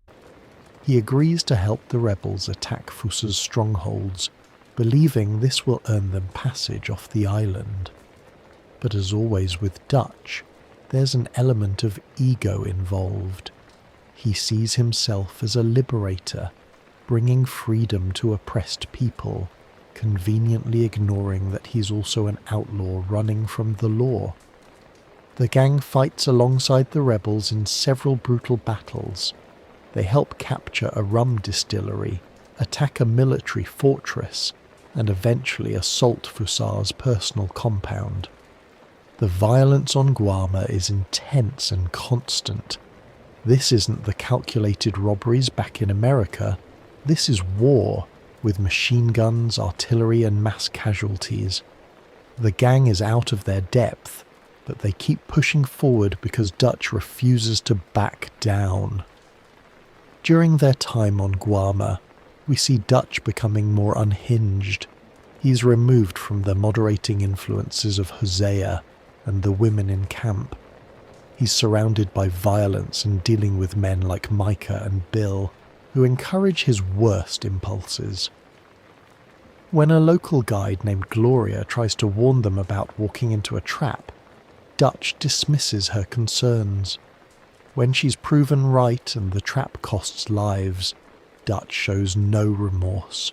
Speaker 1: He agrees to help the rebels attack Fusa's strongholds, believing this will earn them passage off the island. But as always with Dutch, there's an element of ego involved. He sees himself as a liberator, bringing freedom to oppressed people, conveniently ignoring that he's also an outlaw running from the law. The gang fights alongside the rebels in several brutal battles. They help capture a rum distillery, attack a military fortress, and eventually assault Fusa's personal compound. The violence on Guarma is intense and constant. This isn't the calculated robberies back in America. This is war, with machine guns, artillery, and mass casualties. The gang is out of their depth, but they keep pushing forward because Dutch refuses to back down. During their time on Guarma, we see Dutch becoming more unhinged. He's removed from the moderating influences of Hosea and the women in camp. He's surrounded by violence and dealing with men like Micah and Bill, who encourage his worst impulses. When a local guide named Gloria tries to warn them about walking into a trap, Dutch dismisses her concerns. When she's proven right and the trap costs lives, Dutch shows no remorse.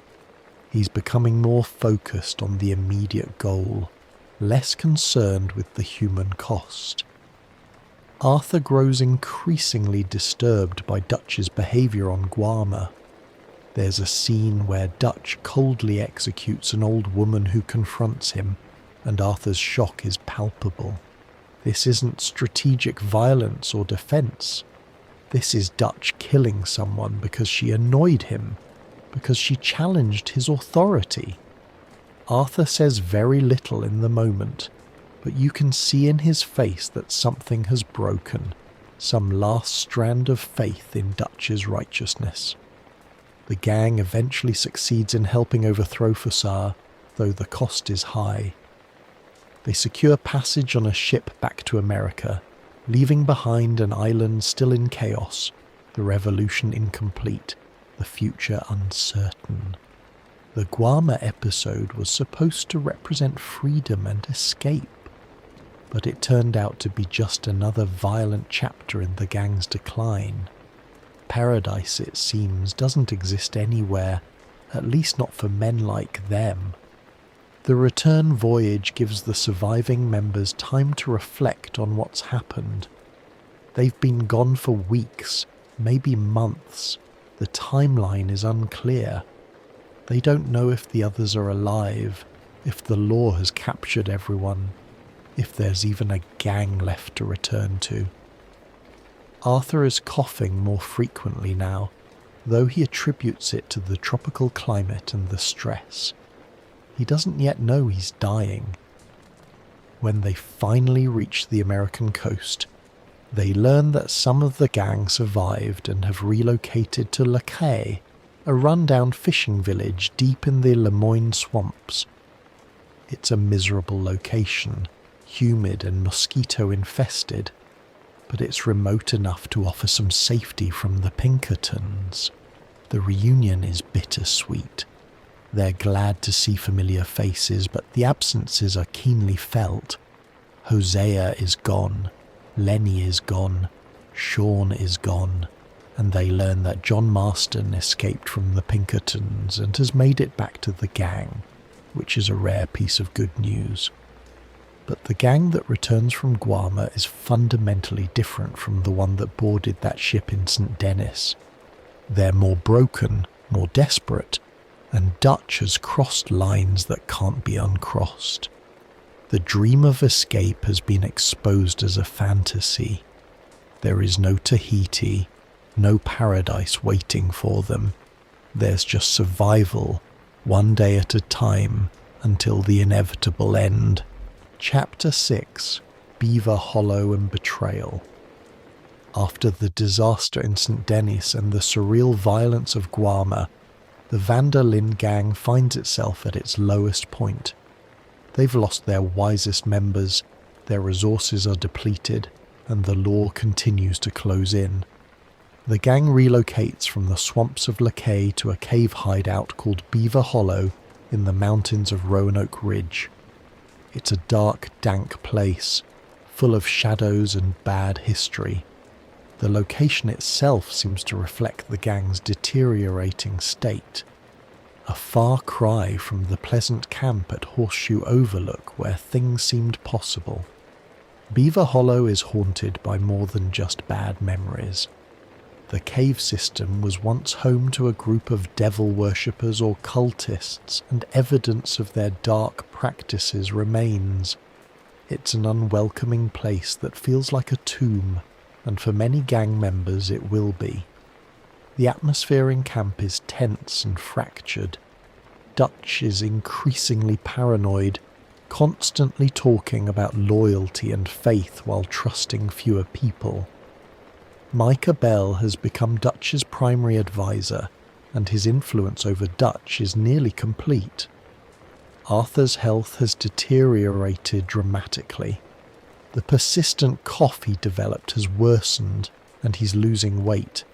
Speaker 1: He's becoming more focused on the immediate goal, less concerned with the human cost. Arthur grows increasingly disturbed by Dutch's behaviour on Guarma. There's a scene where Dutch coldly executes an old woman who confronts him, and Arthur's shock is palpable. This isn't strategic violence or defence. This is Dutch killing someone because she annoyed him, because she challenged his authority. Arthur says very little in the moment, but you can see in his face that something has broken, some last strand of faith in Dutch's righteousness. The gang eventually succeeds in helping overthrow Fussar, though the cost is high. They secure passage on a ship back to America, leaving behind an island still in chaos, the revolution incomplete, the future uncertain. The Guarma episode was supposed to represent freedom and escape, but it turned out to be just another violent chapter in the gang's decline. Paradise, it seems, doesn't exist anywhere, at least not for men like them. The return voyage gives the surviving members time to reflect on what's happened. They've been gone for weeks, maybe months. The timeline is unclear. They don't know if the others are alive, if the law has captured everyone, if there's even a gang left to return to. Arthur is coughing more frequently now, though he attributes it to the tropical climate and the stress. He doesn't yet know he's dying. When they finally reach the American coast, they learn that some of the gang survived and have relocated to Lacay, a rundown fishing village deep in the Lemoyne swamps. It's a miserable location, humid and mosquito-infested, but it's remote enough to offer some safety from the Pinkertons. The reunion is bittersweet. They're glad to see familiar faces, but the absences are keenly felt. Hosea is gone, Lenny is gone, Sean is gone, and they learn that John Marston escaped from the Pinkertons and has made it back to the gang, which is a rare piece of good news. But the gang that returns from Guarma is fundamentally different from the one that boarded that ship in St. Denis. They're more broken, more desperate, and Dutch has crossed lines that can't be uncrossed. The dream of escape has been exposed as a fantasy. There is no Tahiti, no paradise waiting for them. There's just survival, one day at a time, until the inevitable end. Chapter 6, Beaver Hollow and Betrayal. After the disaster in St. Denis and the surreal violence of Guarma, the Van der Linde gang finds itself at its lowest point. They've lost their wisest members, their resources are depleted, and the law continues to close in. The gang relocates from the swamps of Lacay to a cave hideout called Beaver Hollow in the mountains of Roanoke Ridge. It's a dark, dank place, full of shadows and bad history. The location itself seems to reflect the gang's deteriorating state. A far cry from the pleasant camp at Horseshoe Overlook where things seemed possible. Beaver Hollow is haunted by more than just bad memories. The cave system was once home to a group of devil worshippers or cultists, and evidence of their dark practices remains. It's an unwelcoming place that feels like a tomb, and for many gang members it will be. The atmosphere in camp is tense and fractured. Dutch is increasingly paranoid, constantly talking about loyalty and faith while trusting fewer people. Micah Bell has become Dutch's primary advisor, and his influence over Dutch is nearly complete. Arthur's health has deteriorated dramatically. The persistent cough he developed has worsened, and he's losing weight.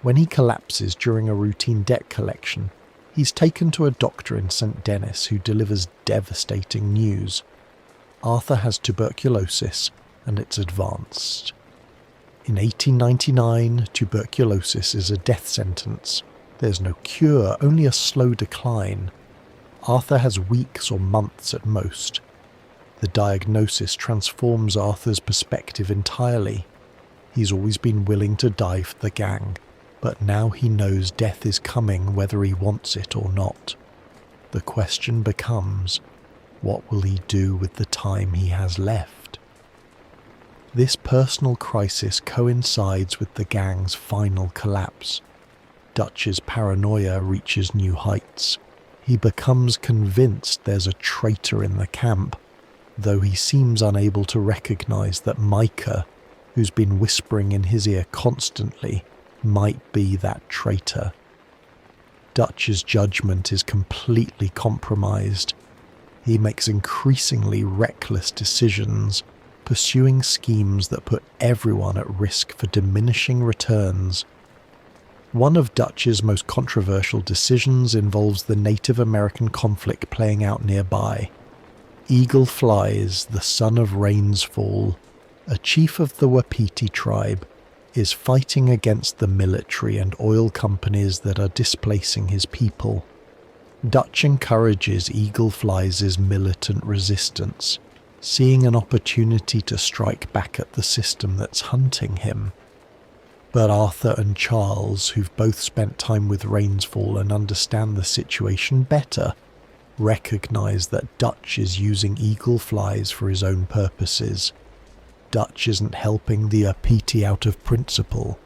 Speaker 1: When he collapses during a routine debt collection, he's taken to a doctor in St. Denis who delivers devastating news. Arthur has tuberculosis, and it's advanced. In 1899, tuberculosis is a death sentence. There's no cure, only a slow decline. Arthur has weeks or months at most. The diagnosis transforms Arthur's perspective entirely. He's always been willing to die for the gang, but now he knows death is coming whether he wants it or not. The question becomes, what will he do with the time he has left? This personal crisis coincides with the gang's final collapse. Dutch's paranoia reaches new heights. He becomes convinced there's a traitor in the camp, though he seems unable to recognize that Micah, who's been whispering in his ear constantly, might be that traitor. Dutch's judgment is completely compromised. He makes increasingly reckless decisions, pursuing schemes that put everyone at risk for diminishing returns. One of Dutch's most controversial decisions involves the Native American conflict playing out nearby. Eagle Flies, the son of Rain's Fall, a chief of the Wapiti tribe, is fighting against the military and oil companies that are displacing his people. Dutch encourages Eagle Flies' militant resistance, seeing an opportunity to strike back at the system that's hunting him. But Arthur and Charles, who've both spent time with Rain's Fall and understand the situation better, recognize that Dutch is using Eagle Flies for his own purposes. Dutch isn't helping the Wapiti out of principle.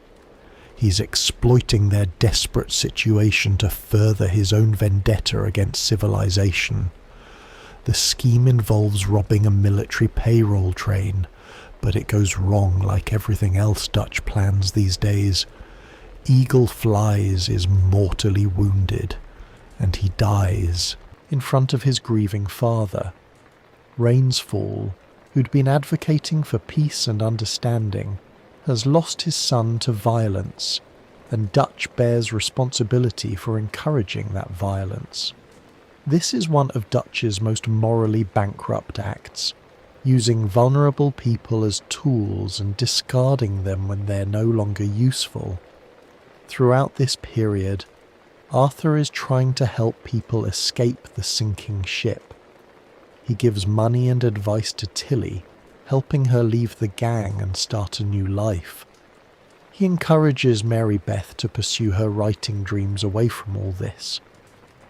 Speaker 1: He's exploiting their desperate situation to further his own vendetta against civilization. The scheme involves robbing a military payroll train, but it goes wrong like everything else Dutch plans these days. Eagle Flies is mortally wounded, and he dies in front of his grieving father. Rain's Fall, who'd been advocating for peace and understanding, has lost his son to violence, and Dutch bears responsibility for encouraging that violence. This is one of Dutch's most morally bankrupt acts, using vulnerable people as tools and discarding them when they're no longer useful. Throughout this period, Arthur is trying to help people escape the sinking ship. He gives money and advice to Tilly, helping her leave the gang and start a new life. He encourages Mary Beth to pursue her writing dreams away from all this.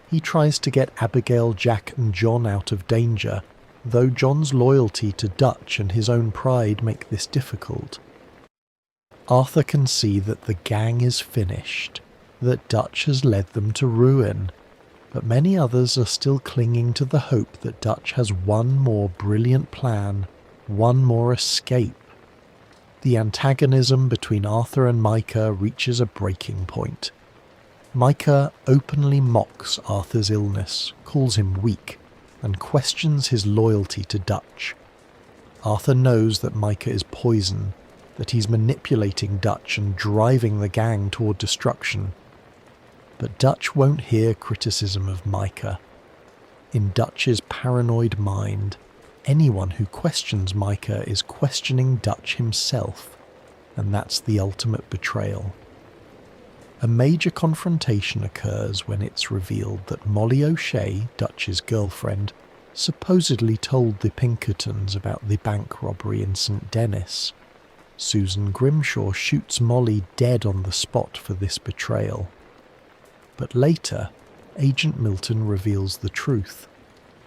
Speaker 1: He tries to get Abigail, Jack and John out of danger, though John's loyalty to Dutch and his own pride make this difficult. Arthur can see that the gang is finished, that Dutch has led them to ruin, but many others are still clinging to the hope that Dutch has one more brilliant plan, one more escape. The antagonism between Arthur and Micah reaches a breaking point. Micah openly mocks Arthur's illness, calls him weak, and questions his loyalty to Dutch. Arthur knows that Micah is poison, that he's manipulating Dutch and driving the gang toward destruction. But Dutch won't hear criticism of Micah. In Dutch's paranoid mind, anyone who questions Micah is questioning Dutch himself, and that's the ultimate betrayal. A major confrontation occurs when it's revealed that Molly O'Shea, Dutch's girlfriend, supposedly told the Pinkertons about the bank robbery in St. Denis. Susan Grimshaw shoots Molly dead on the spot for this betrayal. But later, Agent Milton reveals the truth.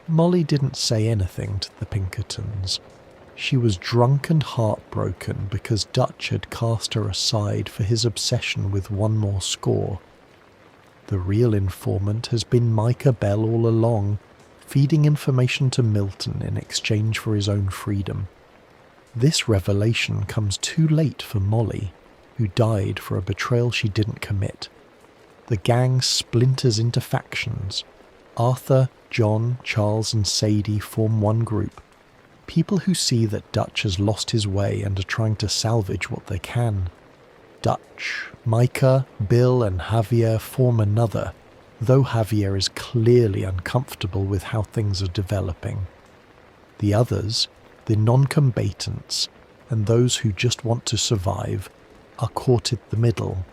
Speaker 1: Molly didn't say anything to the Pinkertons. She was drunk and heartbroken because Dutch had cast her aside for his obsession with one more score. The real informant has been Micah Bell all along, feeding information to Milton in exchange for his own freedom. This revelation comes too late for Molly, who died for a betrayal she didn't commit. The gang splinters into factions. Arthur, John, Charles and Sadie form one group. People who see that Dutch has lost his way and are trying to salvage what they can. Dutch, Micah, Bill and Javier form another, though Javier is clearly uncomfortable with how things are developing. The others, the non-combatants, and those who just want to survive, are caught in the middle.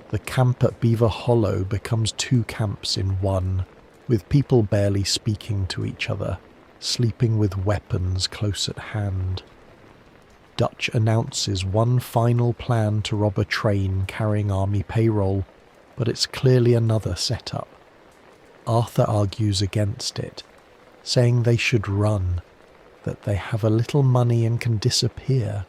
Speaker 1: The camp at Beaver Hollow becomes two camps in one, with people barely speaking to each other, sleeping with weapons close at hand. Dutch announces one final plan to rob a train carrying army payroll, but it's clearly another setup. Arthur argues against it, saying they should run, that they have a little money and can disappear.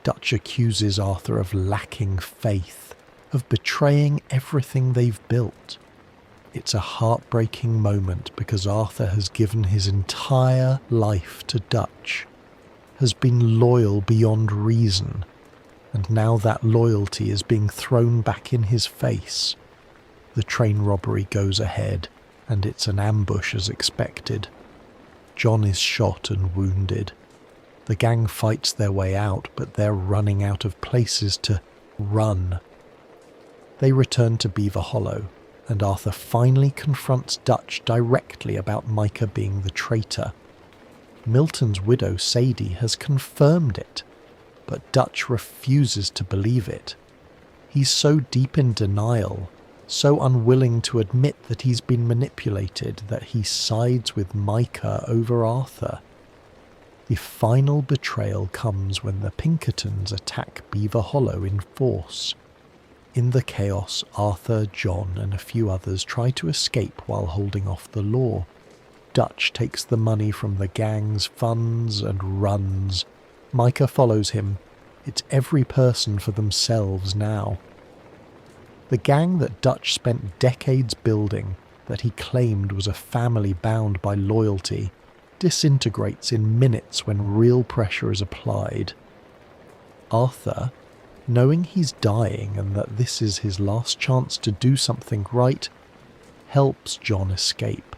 Speaker 1: Dutch accuses Arthur of lacking faith, of betraying everything they've built. It's a heartbreaking moment because Arthur has given his entire life to Dutch, has been loyal beyond reason, and now that loyalty is being thrown back in his face. The train robbery goes ahead, and it's an ambush as expected. John is shot and wounded. The gang fights their way out, but they're running out of places to run. They return to Beaver Hollow, and Arthur finally confronts Dutch directly about Micah being the traitor. Milton's widow, Sadie, has confirmed it, but Dutch refuses to believe it. He's so deep in denial, so unwilling to admit that he's been manipulated, that he sides with Micah over Arthur. The final betrayal comes when the Pinkertons attack Beaver Hollow in force. In the chaos, Arthur, John, and a few others try to escape while holding off the law. Dutch takes the money from the gang's funds and runs. Micah follows him. It's every person for themselves now. The gang that Dutch spent decades building, that he claimed was a family bound by loyalty, disintegrates in minutes when real pressure is applied. Arthur, knowing he's dying and that this is his last chance to do something right, helps John escape.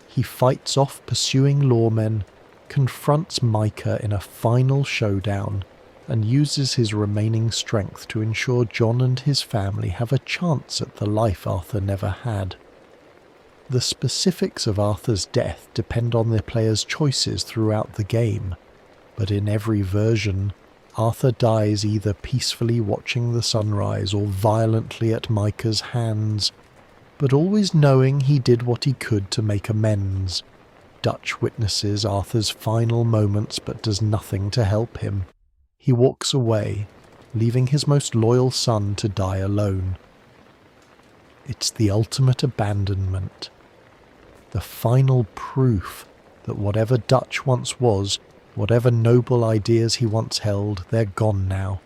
Speaker 1: He fights off pursuing lawmen, confronts Micah in a final showdown, and uses his remaining strength to ensure John and his family have a chance at the life Arthur never had. The specifics of Arthur's death depend on the player's choices throughout the game, but in every version, Arthur dies either peacefully watching the sunrise or violently at Micah's hands, but always knowing he did what he could to make amends. Dutch witnesses Arthur's final moments but does nothing to help him. He walks away, leaving his most loyal son to die alone. It's the ultimate abandonment. The final proof that whatever Dutch once was, whatever noble ideas he once held, they're gone now.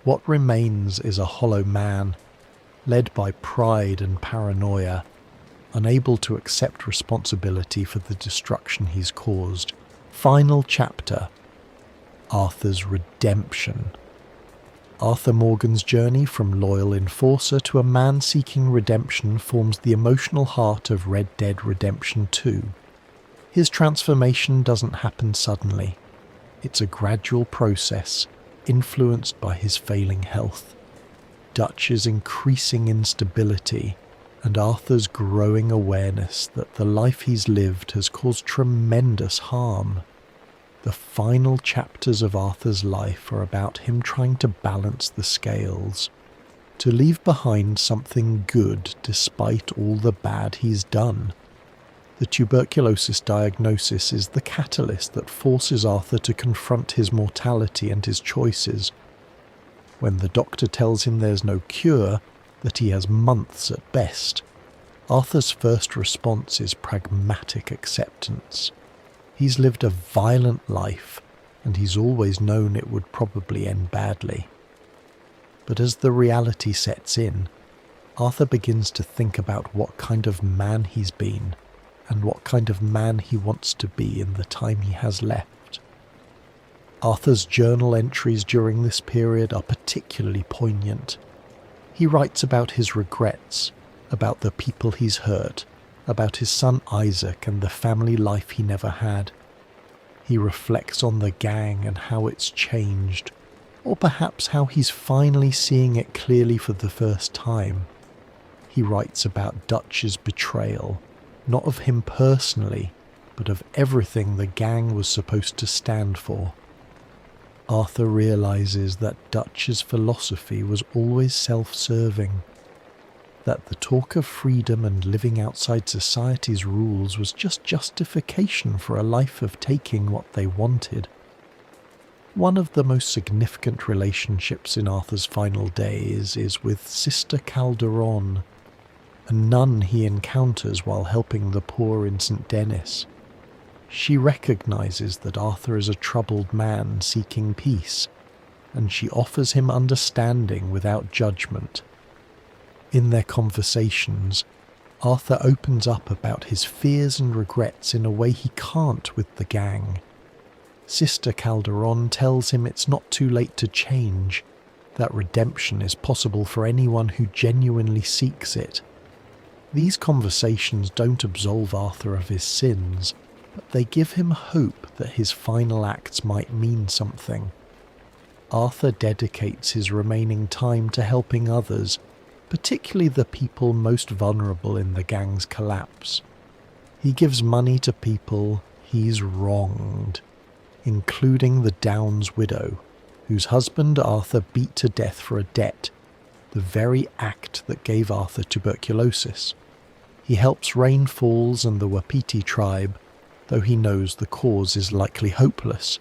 Speaker 1: What remains is a hollow man, led by pride and paranoia, unable to accept responsibility for the destruction he's caused. Final chapter: Arthur's redemption. Arthur Morgan's journey from loyal enforcer to a man seeking redemption forms the emotional heart of Red Dead Redemption 2. His transformation doesn't happen suddenly. It's a gradual process, influenced by his failing health, Dutch's increasing instability, and Arthur's growing awareness that the life he's lived has caused tremendous harm. The final chapters of Arthur's life are about him trying to balance the scales, to leave behind something good despite all the bad he's done. The tuberculosis diagnosis is the catalyst that forces Arthur to confront his mortality and his choices. When the doctor tells him there's no cure, that he has months at best, Arthur's first response is pragmatic acceptance. He's lived a violent life, and he's always known it would probably end badly. But as the reality sets in, Arthur begins to think about what kind of man he's been, and what kind of man he wants to be in the time he has left. Arthur's journal entries during this period are particularly poignant. He writes about his regrets, about the people he's hurt, about his son Isaac and the family life he never had. He reflects on the gang and how it's changed, or perhaps how he's finally seeing it clearly for the first time. He writes about Dutch's betrayal, not of him personally, but of everything the gang was supposed to stand for. Arthur realizes that Dutch's philosophy was always self-serving, that the talk of freedom and living outside society's rules was just justification for a life of taking what they wanted. One of the most significant relationships in Arthur's final days is with Sister Calderon, a nun he encounters while helping the poor in St. Denis. She recognizes that Arthur is a troubled man seeking peace, and she offers him understanding without judgment. In their conversations, Arthur opens up about his fears and regrets in a way he can't with the gang. Sister Calderon tells him it's not too late to change, that redemption is possible for anyone who genuinely seeks it. These conversations don't absolve Arthur of his sins, but they give him hope that his final acts might mean something. Arthur dedicates his remaining time to helping others, particularly the people most vulnerable in the gang's collapse. He gives money to people he's wronged, including the Downs widow, whose husband Arthur beat to death for a debt, the very act that gave Arthur tuberculosis. He helps Rainfalls and the Wapiti tribe, though he knows the cause is likely hopeless.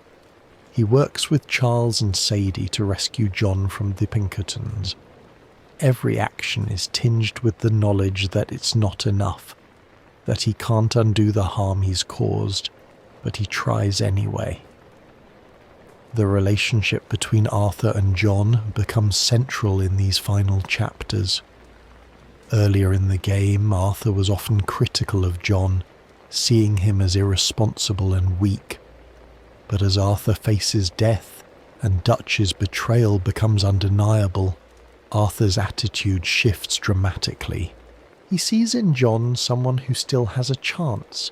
Speaker 1: He works with Charles and Sadie to rescue John from the Pinkertons. Every action is tinged with the knowledge that it's not enough, that he can't undo the harm he's caused, but he tries anyway. The relationship between Arthur and John becomes central in these final chapters. Earlier in the game, Arthur was often critical of John, seeing him as irresponsible and weak. But as Arthur faces death and Dutch's betrayal becomes undeniable, Arthur's attitude shifts dramatically. He sees in John someone who still has a chance,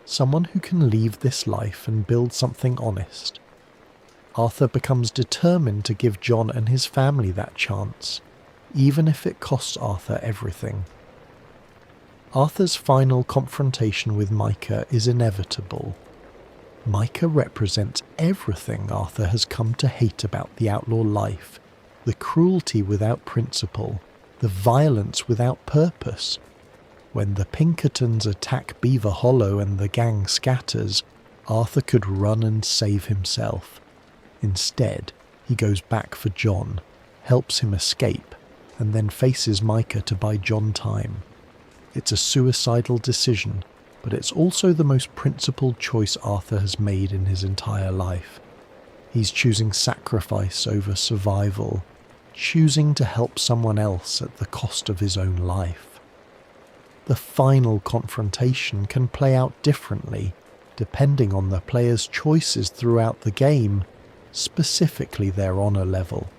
Speaker 1: someone who can leave this life and build something honest. Arthur becomes determined to give John and his family that chance, even if it costs Arthur everything. Arthur's final confrontation with Micah is inevitable. Micah represents everything Arthur has come to hate about the outlaw life, the cruelty without principle, the violence without purpose. When the Pinkertons attack Beaver Hollow and the gang scatters, Arthur could run and save himself. Instead, he goes back for John, helps him escape, and then faces Micah to buy John time. It's a suicidal decision, but it's also the most principled choice Arthur has made in his entire life. He's choosing sacrifice over survival, choosing to help someone else at the cost of his own life. The final confrontation can play out differently, depending on the player's choices throughout the game, specifically their honor level.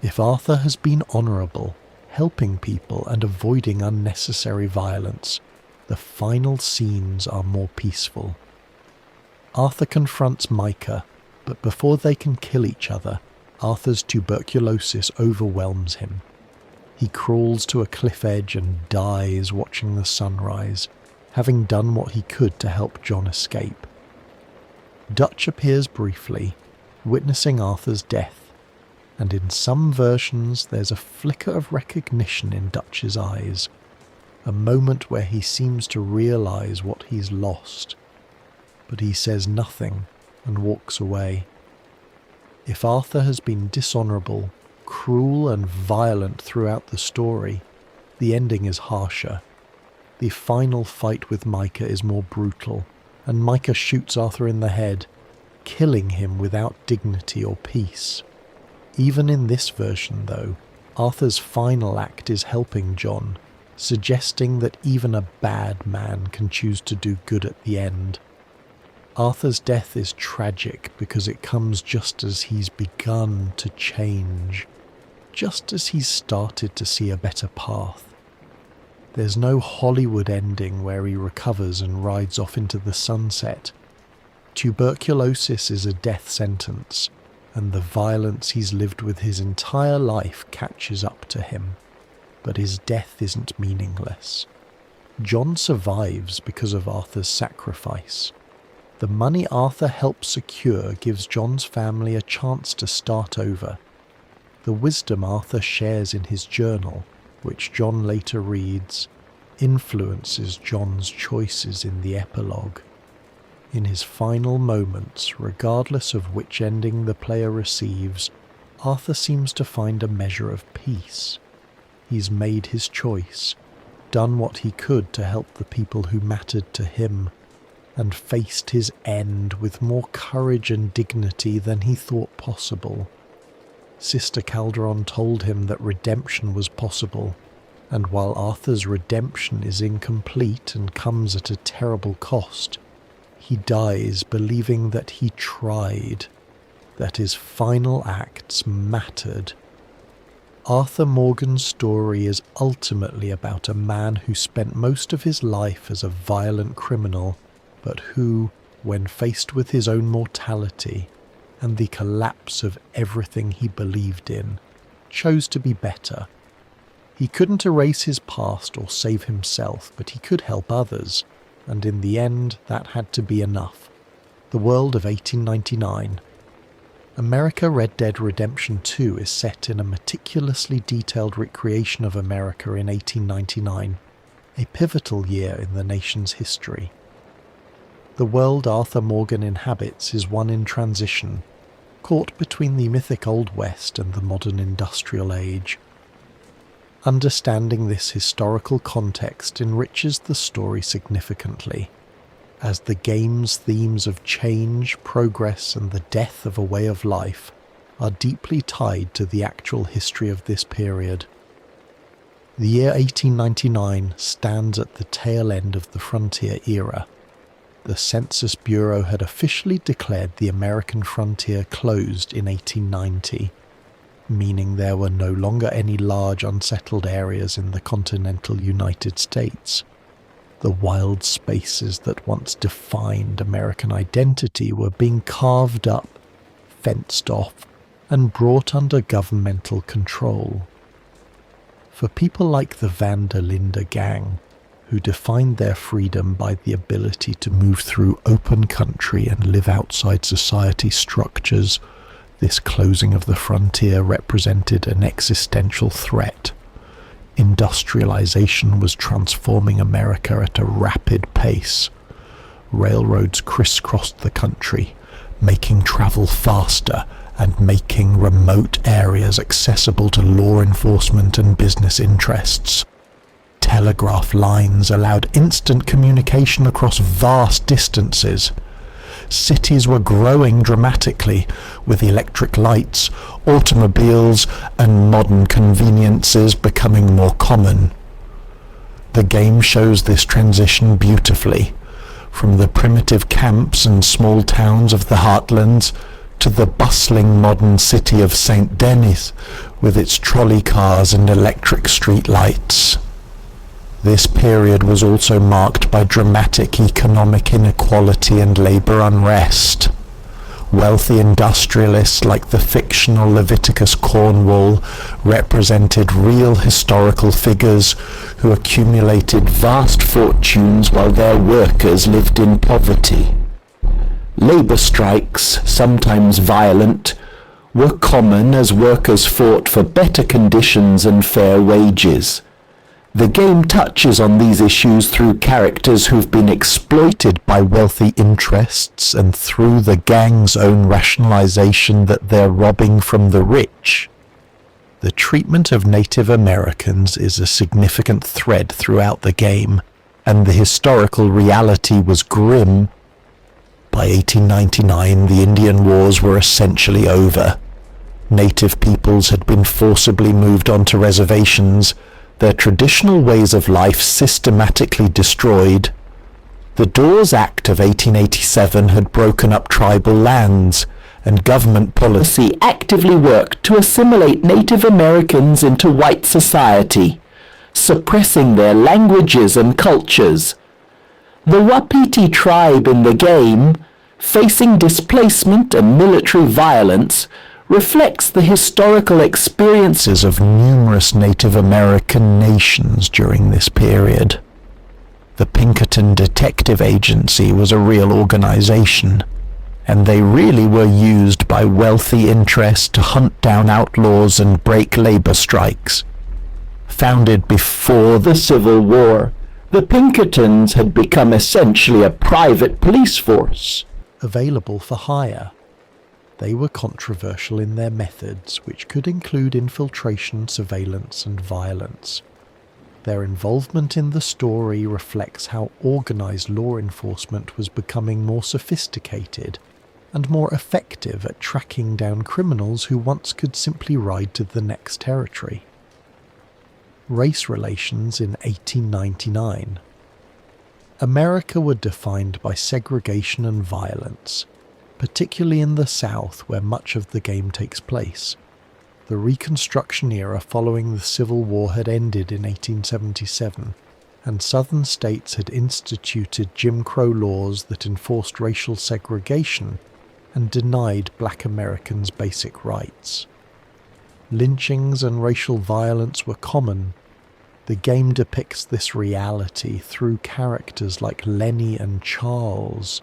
Speaker 1: If Arthur has been honorable, helping people and avoiding unnecessary violence, the final scenes are more peaceful. Arthur confronts Micah, but before they can kill each other, Arthur's tuberculosis overwhelms him. He crawls to a cliff edge and dies watching the sunrise, having done what he could to help John escape. Dutch appears briefly, witnessing Arthur's death, and in some versions there's a flicker of recognition in Dutch's eyes, a moment where he seems to realize what he's lost, but he says nothing and walks away. If Arthur has been dishonorable, cruel and violent throughout the story, the ending is harsher. The final fight with Micah is more brutal, and Micah shoots Arthur in the head, killing him without dignity or peace. Even in this version, though, Arthur's final act is helping John, suggesting that even a bad man can choose to do good at the end. Arthur's death is tragic because it comes just as he's begun to change, just as he's started to see a better path. There's no Hollywood ending where he recovers and rides off into the sunset. Tuberculosis is a death sentence, and the violence he's lived with his entire life catches up to him. But his death isn't meaningless. John survives because of Arthur's sacrifice. The money Arthur helps secure gives John's family a chance to start over. The wisdom Arthur shares in his journal, which John later reads, influences John's choices in the epilogue. In his final moments, regardless of which ending the player receives, Arthur seems to find a measure of peace. He's made his choice, done what he could to help the people who mattered to him, and faced his end with more courage and dignity than he thought possible. Sister Calderon told him that redemption was possible, and while Arthur's redemption is incomplete and comes at a terrible cost, he dies believing that he tried, that his final acts mattered. Arthur Morgan's story is ultimately about a man who spent most of his life as a violent criminal, but who, when faced with his own mortality and the collapse of everything he believed in, chose to be better. He couldn't erase his past or save himself, but he could help others, and in the end that had to be enough. The world of 1899. America Red Dead Redemption 2 is set in a meticulously detailed recreation of America in 1899, a pivotal year in the nation's history. The world Arthur Morgan inhabits is one in transition, caught between the mythic Old West and the modern industrial age. Understanding this historical context enriches the story significantly, as the game's themes of change, progress, and the death of a way of life are deeply tied to the actual history of this period. The year 1899 stands at the tail end of the frontier era. The Census Bureau had officially declared the American frontier closed in 1890, meaning there were no longer any large unsettled areas in the continental United States. The wild spaces that once defined American identity were being carved up, fenced off, and brought under governmental control. For people like the Linde gang, who defined their freedom by the ability to move through open country and live outside society structures, this closing of the frontier represented an existential threat. Industrialization was transforming America at a rapid pace. Railroads crisscrossed the country, making travel faster and making remote areas accessible to law enforcement and business interests. Telegraph lines allowed instant communication across vast distances. Cities were growing dramatically, with electric lights, automobiles, and modern conveniences becoming more common. The game shows this transition beautifully, from the primitive camps and small towns of the heartlands to the bustling modern city of St. Denis, with its trolley cars and electric street lights. This period was also marked by dramatic economic inequality and labour unrest. Wealthy industrialists like the fictional Leviticus Cornwall represented real historical figures who accumulated vast fortunes while their workers lived in poverty. Labour strikes, sometimes violent, were common as workers fought for better conditions and fair wages. The game touches on these issues through characters who've been exploited by wealthy interests and through the gang's own rationalization that they're robbing from the rich. The treatment of Native Americans is a significant thread throughout the game, and the historical reality was grim. By 1899, the Indian Wars were essentially over. Native peoples had been forcibly moved onto reservations, their traditional ways of life systematically destroyed. The Dawes Act of 1887 had broken up tribal lands, and government policy actively worked to assimilate Native Americans into white society, suppressing their languages and cultures. The Wapiti tribe in the game, facing displacement and military violence, reflects the historical experiences of numerous Native American nations during this period. The Pinkerton Detective Agency was a real organization, and they really were used by wealthy interests to hunt down outlaws and break labor strikes. Founded before the Civil War, the Pinkertons had become essentially a private police force. Available for hire. They were controversial in their methods, which could include infiltration, surveillance, and violence. Their involvement in the story reflects how organized law enforcement was becoming more sophisticated and more effective at tracking down criminals who once could simply ride to the next territory. Race relations in 1899. America were defined by segregation and violence, particularly in the South where much of the game takes place. The Reconstruction era following the Civil War had ended in 1877, and Southern states had instituted Jim Crow laws that enforced racial segregation and denied Black Americans basic rights. Lynchings and racial violence were common. The game depicts this reality through characters like Lenny and Charles,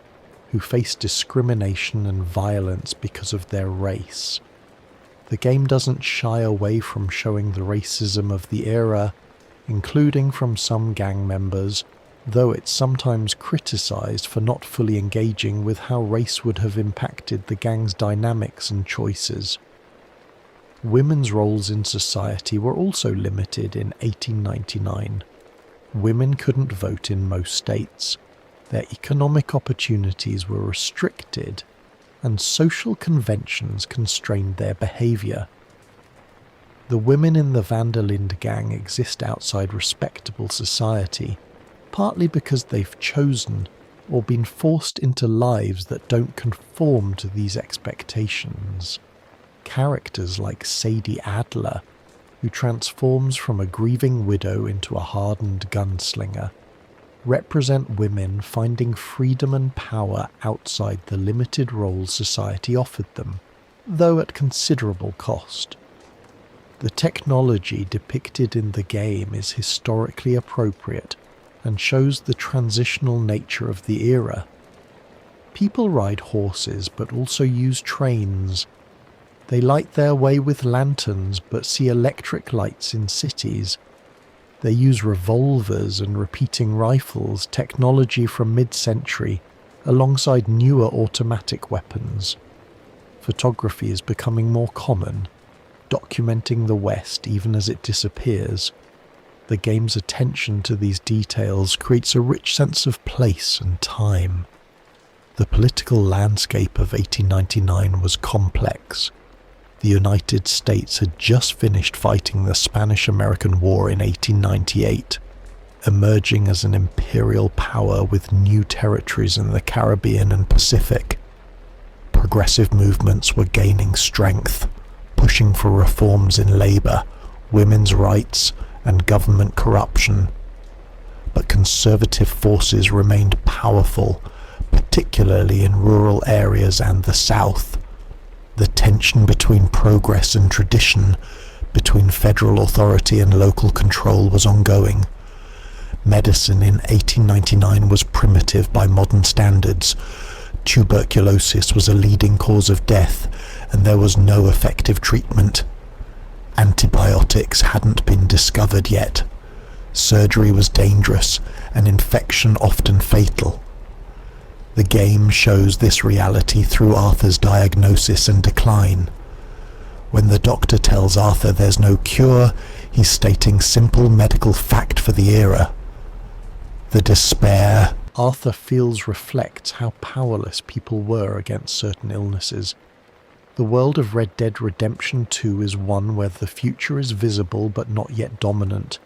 Speaker 1: who face discrimination and violence because of their race. The game doesn't shy away from showing the racism of the era, including from some gang members, though it's sometimes criticized for not fully engaging with how race would have impacted the gang's dynamics and choices. Women's roles in society were also limited in 1899. Women couldn't vote in most states. Their economic opportunities were restricted, and social conventions constrained their behavior. The women in the Van der Linde gang exist outside respectable society, partly because they've chosen or been forced into lives that don't conform to these expectations. Characters like Sadie Adler, who transforms from a grieving widow into a hardened gunslinger, represent women finding freedom and power outside the limited roles society offered them, though at considerable cost. The technology depicted in the game is historically appropriate and shows the transitional nature of the era. People ride horses but also use trains. They light their way with lanterns but see electric lights in cities. They use revolvers and repeating rifles, technology from mid-century, alongside newer automatic weapons. Photography is becoming more common, documenting the West even as it disappears. The game's attention to these details creates a rich sense of place and time. The political landscape of 1899 was complex. The United States had just finished fighting the Spanish-American War in 1898, emerging as an imperial power with new territories in the Caribbean and Pacific. Progressive movements were gaining strength, pushing for reforms in labor, women's rights, and government corruption. But conservative forces remained powerful, particularly in rural areas and the South. The tension between progress and tradition, between federal authority and local control was ongoing. Medicine in 1899 was primitive by modern standards. Tuberculosis was a leading cause of death, and there was no effective treatment. Antibiotics hadn't been discovered yet. Surgery was dangerous, and infection often fatal. The game shows this reality through Arthur's diagnosis and decline. When the doctor tells Arthur there's no cure, he's stating simple medical fact for the era. The despair Arthur feels reflects how powerless people were against certain illnesses. The world of Red Dead Redemption 2 is one where the future is visible but not yet dominant.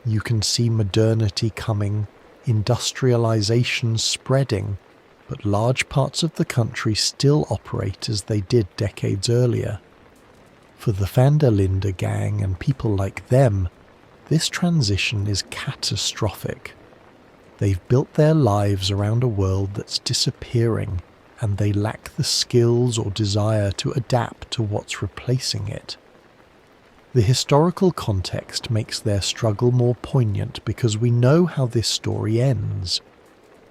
Speaker 1: You can see modernity coming, industrialization spreading, but large parts of the country still operate as they did decades earlier. For the Van der Linde gang and people like them, this transition is catastrophic. They've built their lives around a world that's disappearing, and they lack the skills or desire to adapt to what's replacing it. The historical context makes their struggle more poignant because we know how this story ends.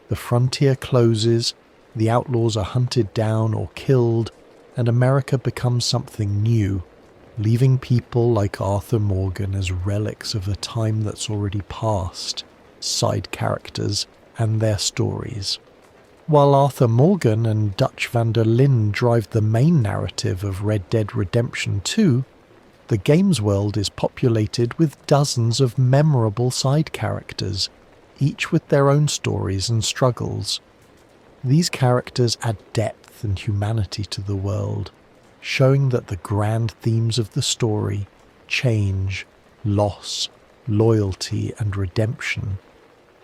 Speaker 1: The frontier closes, the outlaws are hunted down or killed, and America becomes something new, leaving people like Arthur Morgan as relics of a time that's already passed, side characters, and their stories. While Arthur Morgan and Dutch van der Linde drive the main narrative of Red Dead Redemption 2, the game's world is populated with dozens of memorable side characters, each with their own stories and struggles. These characters add depth and humanity to the world, showing that the grand themes of the story, change, loss, loyalty, and redemption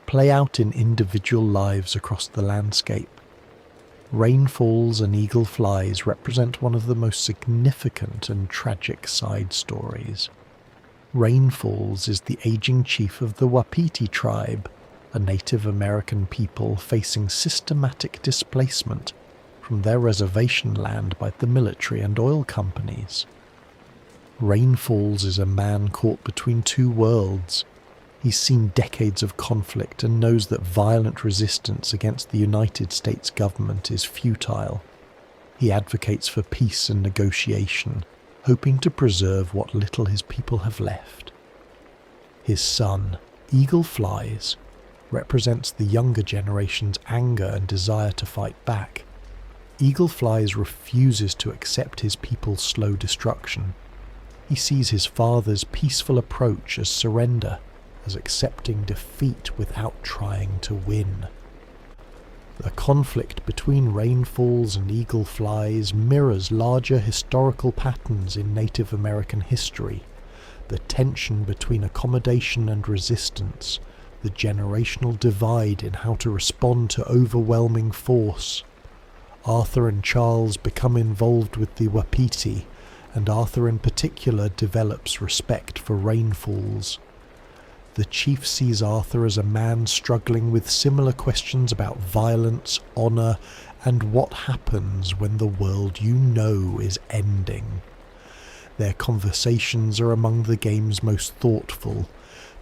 Speaker 1: play out in individual lives across the landscape. Rain falls and eagle flies represent one of the most significant and tragic side stories. Rain Falls is the aging chief of the Wapiti tribe, a Native American people facing systematic displacement from their reservation land by the military and oil companies. Rain Falls is a man caught between two worlds. He's seen decades of conflict and knows that violent resistance against the United States government is futile. He advocates for peace and negotiation, hoping to preserve what little his people have left. His son, Eagle Flies, represents the younger generation's anger and desire to fight back. Eagle Flies refuses to accept his people's slow destruction. He sees his father's peaceful approach as surrender, as accepting defeat without trying to win. The conflict between Rain Falls and Eagle Flies mirrors larger historical patterns in Native American history, the tension between accommodation and resistance, the generational divide in how to respond to overwhelming force. Arthur and Charles become involved with the Wapiti, and Arthur in particular develops respect for Rain Falls. The chief sees Arthur as a man struggling with similar questions about violence, honour, and what happens when the world you know is ending. Their conversations are among the game's most thoughtful,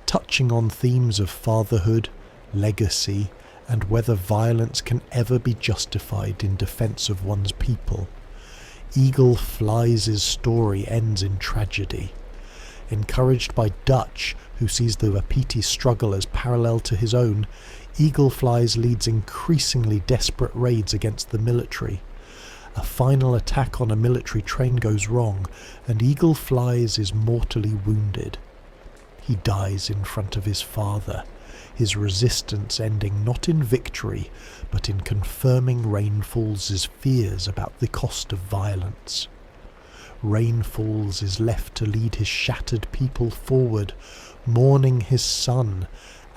Speaker 1: touching on themes of fatherhood, legacy, and whether violence can ever be justified in defence of one's people. Eagle Flies' story ends in tragedy. Encouraged by Dutch, who sees the Wapiti struggle as parallel to his own, Eagle Flies leads increasingly desperate raids against the military. A final attack on a military train goes wrong, and Eagle Flies is mortally wounded. He dies in front of his father, his resistance ending not in victory, but in confirming Rain Falls' fears about the cost of violence. Rain Falls is left to lead his shattered people forward, mourning his son,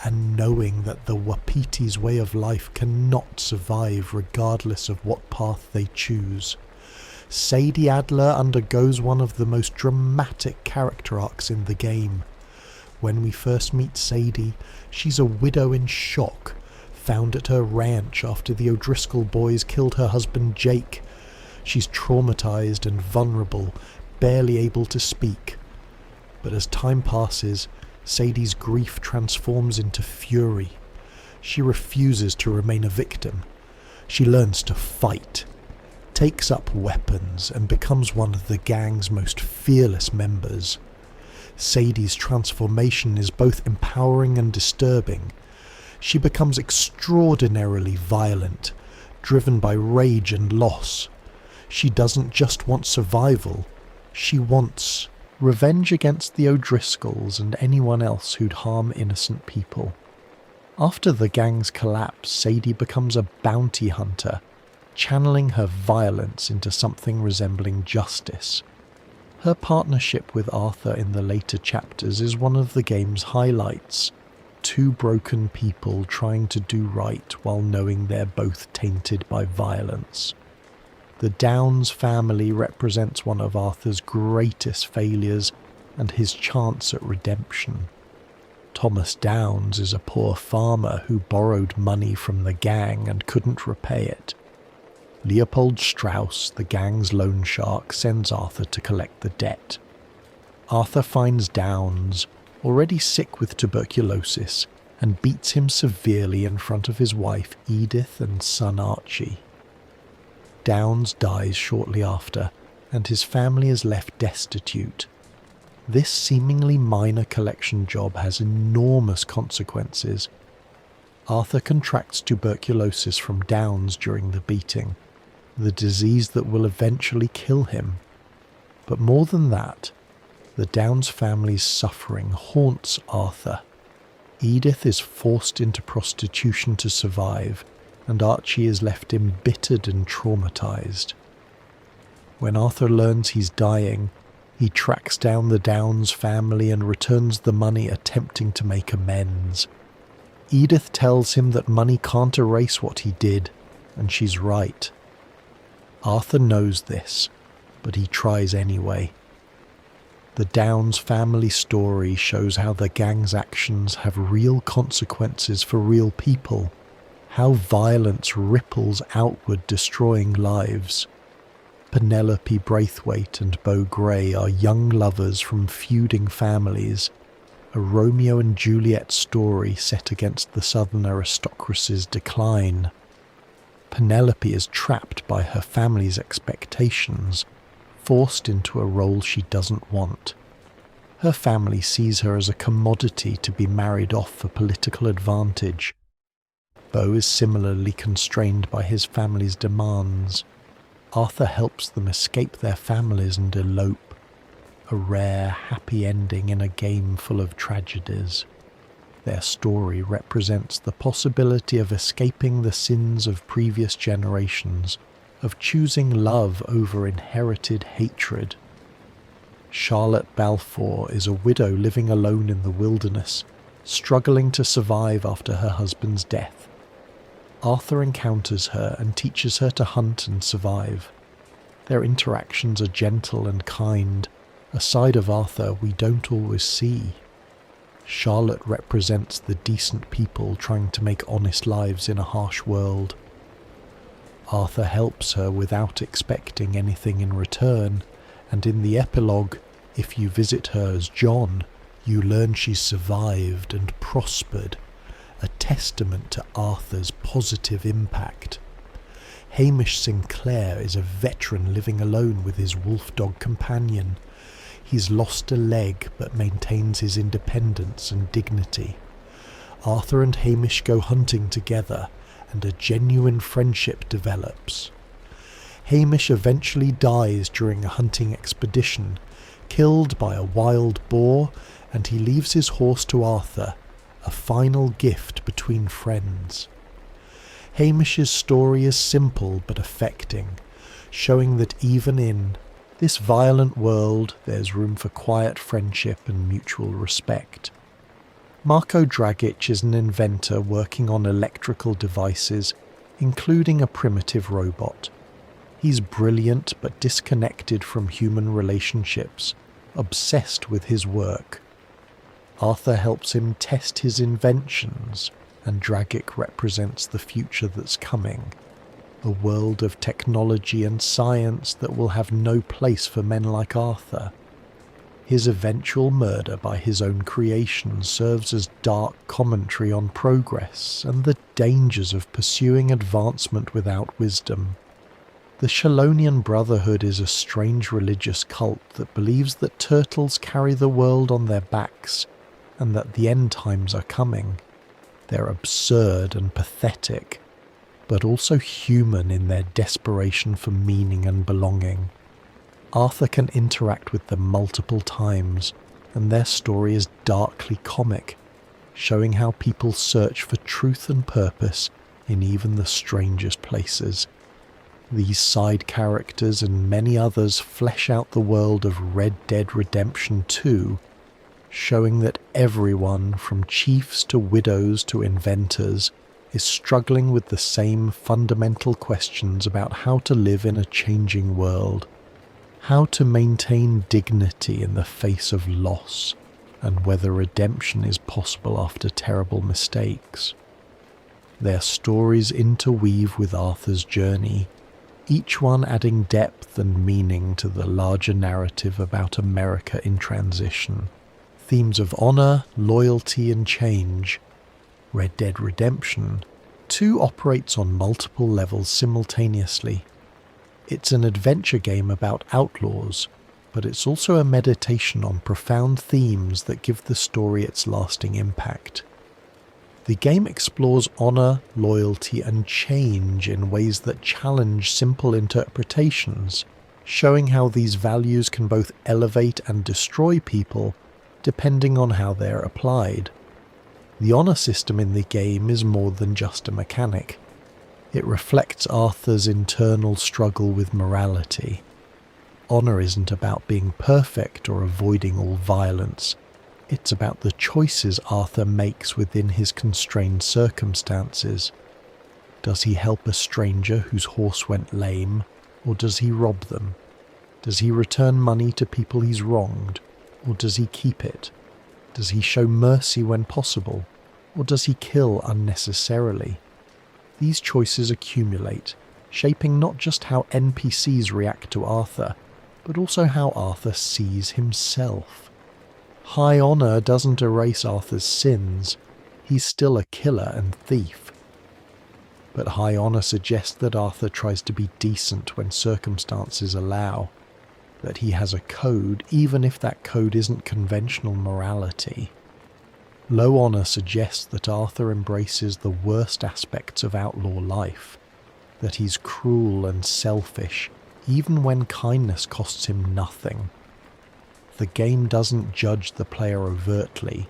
Speaker 1: and knowing that the Wapiti's way of life cannot survive regardless of what path they choose. Sadie Adler undergoes one of the most dramatic character arcs in the game. When we first meet Sadie, she's a widow in shock, found at her ranch after the O'Driscoll boys killed her husband Jake. She's traumatized and vulnerable, barely able to speak. But as time passes, Sadie's grief transforms into fury. She refuses to remain a victim. She learns to fight, takes up weapons, and becomes one of the gang's most fearless members. Sadie's transformation is both empowering and disturbing. She becomes extraordinarily violent, driven by rage and loss. She doesn't just want survival, she wants revenge against the O'Driscolls and anyone else who'd harm innocent people. After the gang's collapse, Sadie becomes a bounty hunter, channeling her violence into something resembling justice. Her partnership with Arthur in the later chapters is one of the game's highlights. Two broken people trying to do right while knowing they're both tainted by violence. The Downs family represents one of Arthur's greatest failures and his chance at redemption. Thomas Downs is a poor farmer who borrowed money from the gang and couldn't repay it. Leopold Strauss, the gang's loan shark, sends Arthur to collect the debt. Arthur finds Downs, already sick with tuberculosis, and beats him severely in front of his wife Edith and son Archie. Downs dies shortly after, and his family is left destitute. This seemingly minor collection job has enormous consequences. Arthur contracts tuberculosis from Downs during the beating, the disease that will eventually kill him. But more than that, the Downs family's suffering haunts Arthur. Edith is forced into prostitution to survive, and Archie is left embittered and traumatized. When Arthur learns he's dying, He tracks down the Downs family and returns the money, attempting to make amends. Edith tells him that money can't erase what he did, and she's right. Arthur knows this, but he tries anyway. The Downs family story shows how the gang's actions have real consequences for real people, how violence ripples outward, destroying lives. Penelope Braithwaite and Beau Gray are young lovers from feuding families, a Romeo and Juliet story set against the southern aristocracy's decline. Penelope is trapped by her family's expectations, forced into a role she doesn't want. Her family sees her as a commodity to be married off for political advantage. Beau is similarly constrained by his family's demands. Arthur helps them escape their families and elope, a rare, happy ending in a game full of tragedies. Their story represents the possibility of escaping the sins of previous generations, of choosing love over inherited hatred. Charlotte Balfour is a widow living alone in the wilderness, struggling to survive after her husband's death. Arthur encounters her and teaches her to hunt and survive. Their interactions are gentle and kind, a side of Arthur we don't always see. Charlotte represents the decent people trying to make honest lives in a harsh world. Arthur helps her without expecting anything in return, and in the epilogue, if you visit her as John, you learn she's survived and prospered, a testament to Arthur's positive impact. Hamish Sinclair is a veteran living alone with his wolf dog companion. He's lost a leg but maintains his independence and dignity. Arthur and Hamish go hunting together, and a genuine friendship develops. Hamish eventually dies during a hunting expedition, killed by a wild boar, and he leaves his horse to Arthur, a final gift between friends. Hamish's story is simple but affecting, showing that even in this violent world there's room for quiet friendship and mutual respect. Marko Dragic is an inventor working on electrical devices, including a primitive robot. He's brilliant but disconnected from human relationships, obsessed with his work. Arthur helps him test his inventions, and Dragic represents the future that's coming, a world of technology and science that will have no place for men like Arthur. His eventual murder by his own creation serves as dark commentary on progress and the dangers of pursuing advancement without wisdom. The Shalonian Brotherhood is a strange religious cult that believes that turtles carry the world on their backs and that the end times are coming. They're absurd and pathetic, but also human in their desperation for meaning and belonging. Arthur can interact with them multiple times, and their story is darkly comic, showing how people search for truth and purpose in even the strangest places. These side characters and many others flesh out the world of Red Dead Redemption 2, showing that everyone, from chiefs to widows to inventors, is struggling with the same fundamental questions about how to live in a changing world, how to maintain dignity in the face of loss, and whether redemption is possible after terrible mistakes. Their stories interweave with Arthur's journey, each one adding depth and meaning to the larger narrative about America in transition. Themes of honor, loyalty, and change. Red Dead Redemption 2 operates on multiple levels simultaneously. It's an adventure game about outlaws, but it's also a meditation on profound themes that give the story its lasting impact. The game explores honor, loyalty, and change in ways that challenge simple interpretations, showing how these values can both elevate and destroy people depending on how they're applied. The honor system in the game is more than just a mechanic. It reflects Arthur's internal struggle with morality. honor isn't about being perfect or avoiding all violence. It's about the choices Arthur makes within his constrained circumstances. Does he help a stranger whose horse went lame, or does he rob them? Does he return money to people he's wronged, or does he keep it? Does he show mercy when possible, or does he kill unnecessarily? These choices accumulate, shaping not just how NPCs react to Arthur, but also how Arthur sees himself. High honor doesn't erase Arthur's sins. He's still a killer and thief. But high honor suggests that Arthur tries to be decent when circumstances allow, that he has a code even if that code isn't conventional morality. Low honor suggests that Arthur embraces the worst aspects of outlaw life, that he's cruel and selfish even when kindness costs him nothing. The game doesn't judge the player overtly,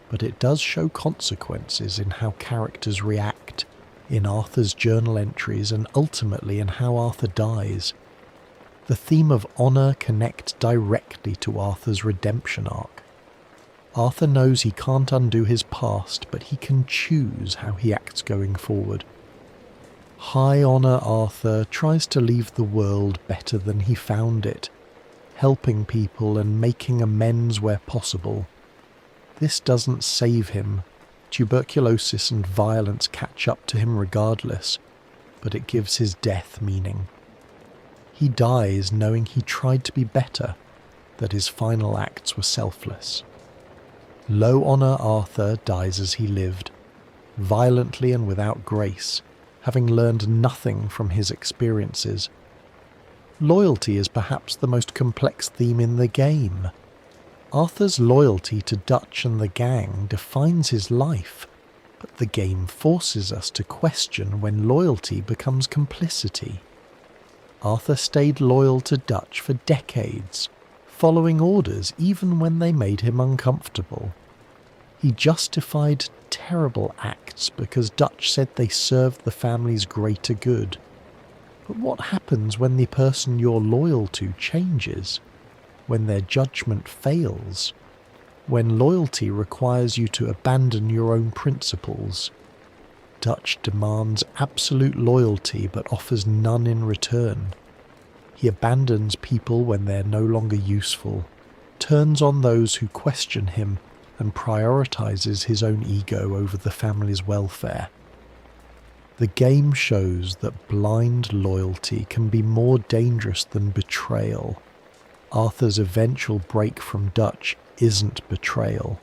Speaker 1: but it does show consequences in how characters react, in Arthur's journal entries, and ultimately in how Arthur dies. The theme of honor connects directly to Arthur's redemption arc. Arthur knows he can't undo his past, but he can choose how he acts going forward. High honor Arthur tries to leave the world better than he found it, helping people and making amends where possible. This doesn't save him. Tuberculosis and violence catch up to him regardless, but it gives his death meaning. He dies knowing he tried to be better, that his final acts were selfless. Low honor Arthur dies as he lived, violently and without grace, having learned nothing from his experiences. Loyalty is perhaps the most complex theme in the game. Arthur's loyalty to Dutch and the gang defines his life, but the game forces us to question when loyalty becomes complicity. Arthur stayed loyal to Dutch for decades, following orders even when they made him uncomfortable. He justified terrible acts because Dutch said they served the family's greater good. But what happens when the person you're loyal to changes? When their judgment fails? When loyalty requires you to abandon your own principles? Dutch demands absolute loyalty but offers none in return. He abandons people when they're no longer useful, turns on those who question him, and prioritizes his own ego over the family's welfare. The game shows that blind loyalty can be more dangerous than betrayal. Arthur's eventual break from Dutch isn't betrayal.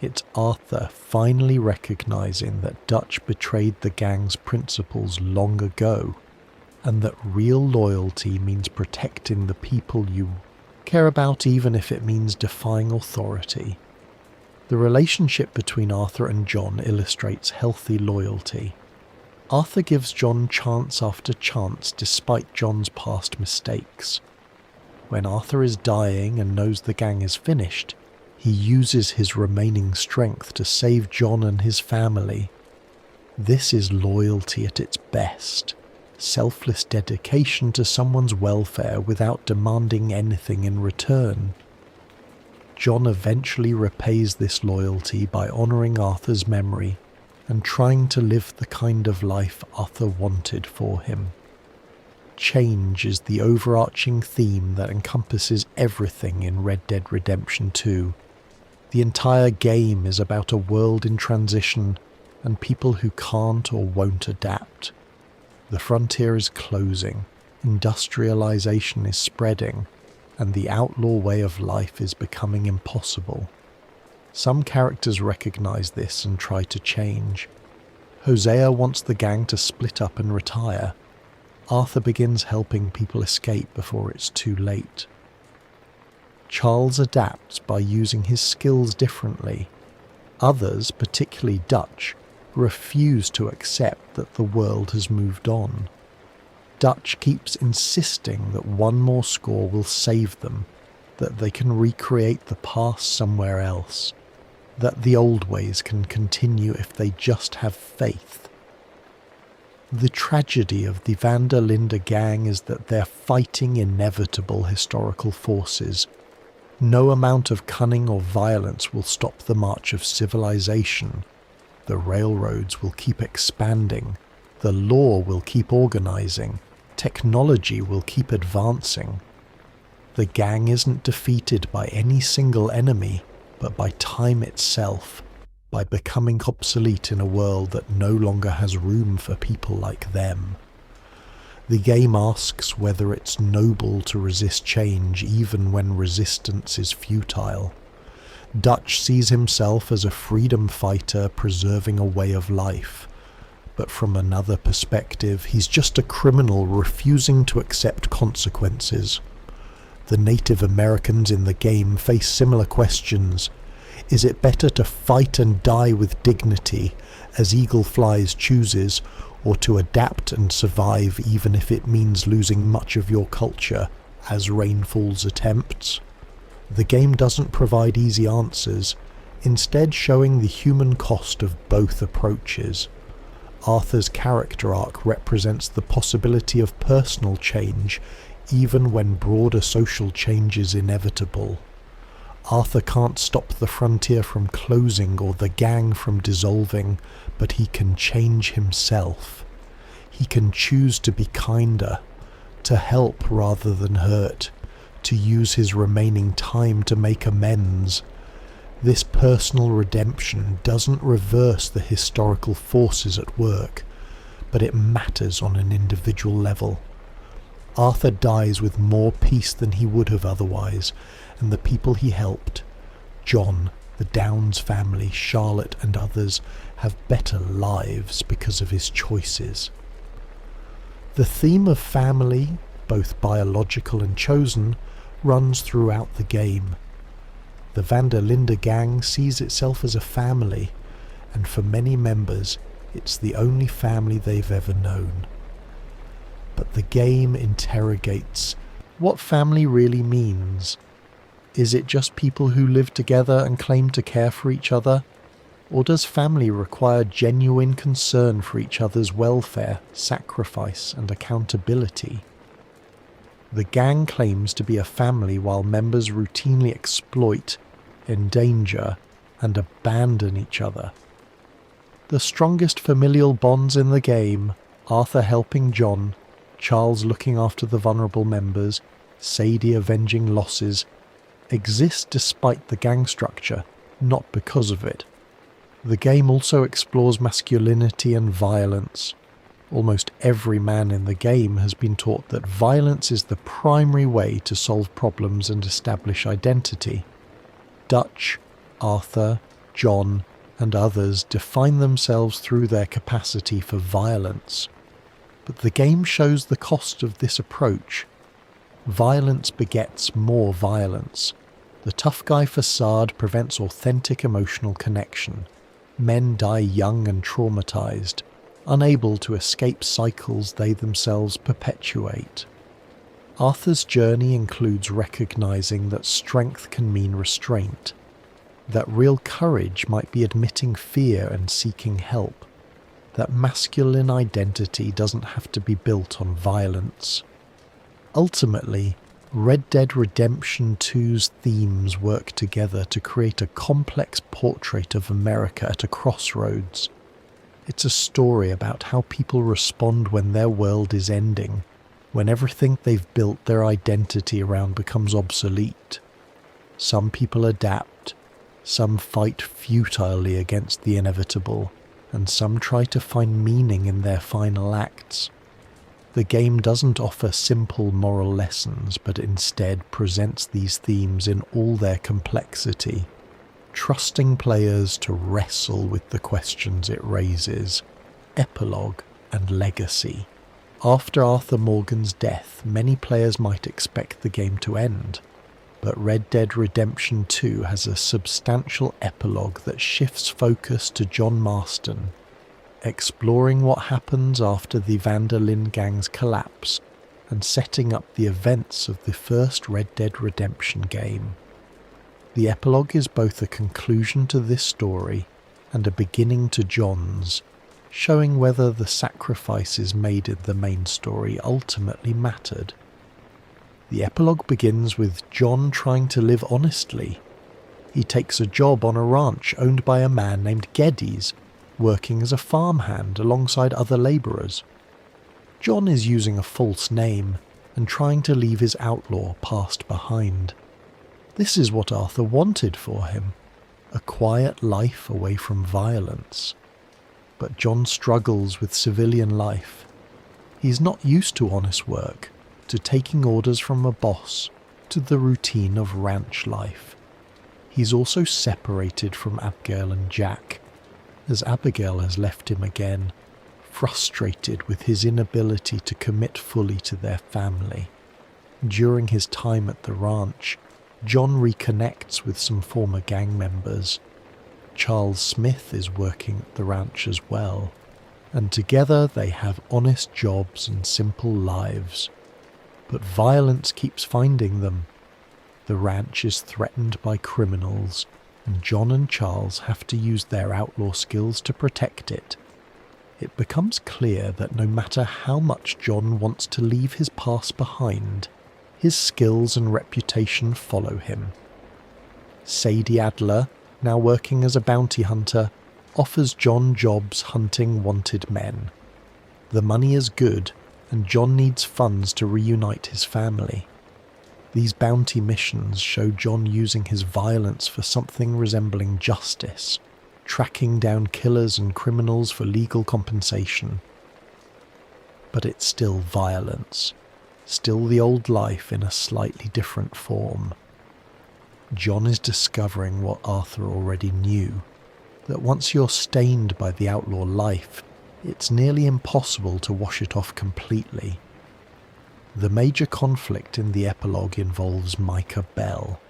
Speaker 1: It's Arthur finally recognizing that Dutch betrayed the gang's principles long ago, and that real loyalty means protecting the people you care about even if it means defying authority. The relationship between Arthur and John illustrates healthy loyalty. Arthur gives John chance after chance despite John's past mistakes. When Arthur is dying and knows the gang is finished, he uses his remaining strength to save John and his family. This is loyalty at its best. Selfless dedication to someone's welfare without demanding anything in return. John eventually repays this loyalty by honouring Arthur's memory and trying to live the kind of life Arthur wanted for him. Change is the overarching theme that encompasses everything in Red Dead Redemption 2. The entire game is about a world in transition and people who can't or won't adapt. The frontier is closing, industrialization is spreading, and the outlaw way of life is becoming impossible. Some characters recognize this and try to change. Hosea wants the gang to split up and retire. Arthur begins helping people escape before it's too late. Charles adapts by using his skills differently. Others, particularly Dutch, refuse to accept that the world has moved on. Dutch keeps insisting that one more score will save them, that they can recreate the past somewhere else, that the old ways can continue if they just have faith. The tragedy of the van der Linde gang is that they're fighting inevitable historical forces. No amount of cunning or violence will stop the march of civilization. The railroads will keep expanding. The law will keep organizing. Technology will keep advancing. The gang isn't defeated by any single enemy, but by time itself, by becoming obsolete in a world that no longer has room for people like them. The game asks whether it's noble to resist change even when resistance is futile. Dutch sees himself as a freedom fighter preserving a way of life, but from another perspective, he's just a criminal refusing to accept consequences. The Native Americans in the game face similar questions. Is it better to fight and die with dignity, as Eagle Flies chooses, or to adapt and survive even if it means losing much of your culture, as Rainfall's attempts? The game doesn't provide easy answers, instead showing the human cost of both approaches. Arthur's character arc represents the possibility of personal change, even when broader social change is inevitable. Arthur can't stop the frontier from closing or the gang from dissolving, but he can change himself. He can choose to be kinder, to help rather than hurt, to use his remaining time to make amends. This personal redemption doesn't reverse the historical forces at work, but it matters on an individual level. Arthur dies with more peace than he would have otherwise, and the people he helped, John, the Downs family, Charlotte and others, have better lives because of his choices. The theme of family, both biological and chosen, runs throughout the game. The van der Linde gang sees itself as a family, and for many members, it's the only family they've ever known. But the game interrogates what family really means. Is it just people who live together and claim to care for each other? Or does family require genuine concern for each other's welfare, sacrifice, and accountability? The gang claims to be a family while members routinely exploit, endanger, and abandon each other. The strongest familial bonds in the game, Arthur helping John, Charles looking after the vulnerable members, Sadie avenging losses, exist despite the gang structure, not because of it. The game also explores masculinity and violence. Almost every man in the game has been taught that violence is the primary way to solve problems and establish identity. Dutch, Arthur, John, and others define themselves through their capacity for violence. But the game shows the cost of this approach. Violence begets more violence. The tough guy facade prevents authentic emotional connection. Men die young and traumatized, unable to escape cycles they themselves perpetuate. Arthur's journey includes recognizing that strength can mean restraint, that real courage might be admitting fear and seeking help, that masculine identity doesn't have to be built on violence. Ultimately, Red Dead Redemption 2's themes work together to create a complex portrait of America at a crossroads. It's a story about how people respond when their world is ending, when everything they've built their identity around becomes obsolete. Some people adapt, some fight futilely against the inevitable, and some try to find meaning in their final acts. The game doesn't offer simple moral lessons, but instead presents these themes in all their complexity, trusting players to wrestle with the questions it raises. Epilogue and legacy. After Arthur Morgan's death, many players might expect the game to end, but Red Dead Redemption 2 has a substantial epilogue that shifts focus to John Marston, exploring what happens after the van der Linde gang's collapse and setting up the events of the first Red Dead Redemption game. The epilogue is both a conclusion to this story and a beginning to John's, showing whether the sacrifices made in the main story ultimately mattered. The epilogue begins with John trying to live honestly. He takes a job on a ranch owned by a man named Geddes, working as a farmhand alongside other labourers. John is using a false name and trying to leave his outlaw past behind. This is what Arthur wanted for him, a quiet life away from violence. But John struggles with civilian life. He's not used to honest work, to taking orders from a boss, to the routine of ranch life. He's also separated from Abigail and Jack, as Abigail has left him again, frustrated with his inability to commit fully to their family. During his time at the ranch, John reconnects with some former gang members. Charles Smith is working at the ranch as well, and together they have honest jobs and simple lives. But violence keeps finding them. The ranch is threatened by criminals, and John and Charles have to use their outlaw skills to protect it. It becomes clear that no matter how much John wants to leave his past behind, his skills and reputation follow him. Sadie Adler, now working as a bounty hunter, offers John jobs hunting wanted men. The money is good, and John needs funds to reunite his family. These bounty missions show John using his violence for something resembling justice, tracking down killers and criminals for legal compensation. But it's still violence, still the old life in a slightly different form. John is discovering what Arthur already knew, that once you're stained by the outlaw life, it's nearly impossible to wash it off completely. The major conflict in the epilogue involves Micah Bell.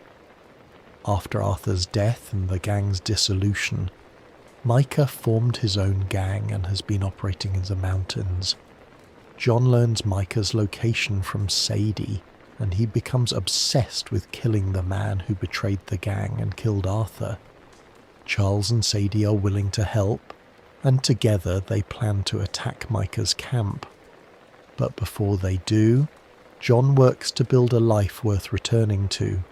Speaker 1: After Arthur's death and the gang's dissolution, Micah formed his own gang and has been operating in the mountains. John learns Micah's location from Sadie, and he becomes obsessed with killing the man who betrayed the gang and killed Arthur. Charles and Sadie are willing to help, and together they plan to attack Micah's camp. But before they do, John works to build a life worth returning to.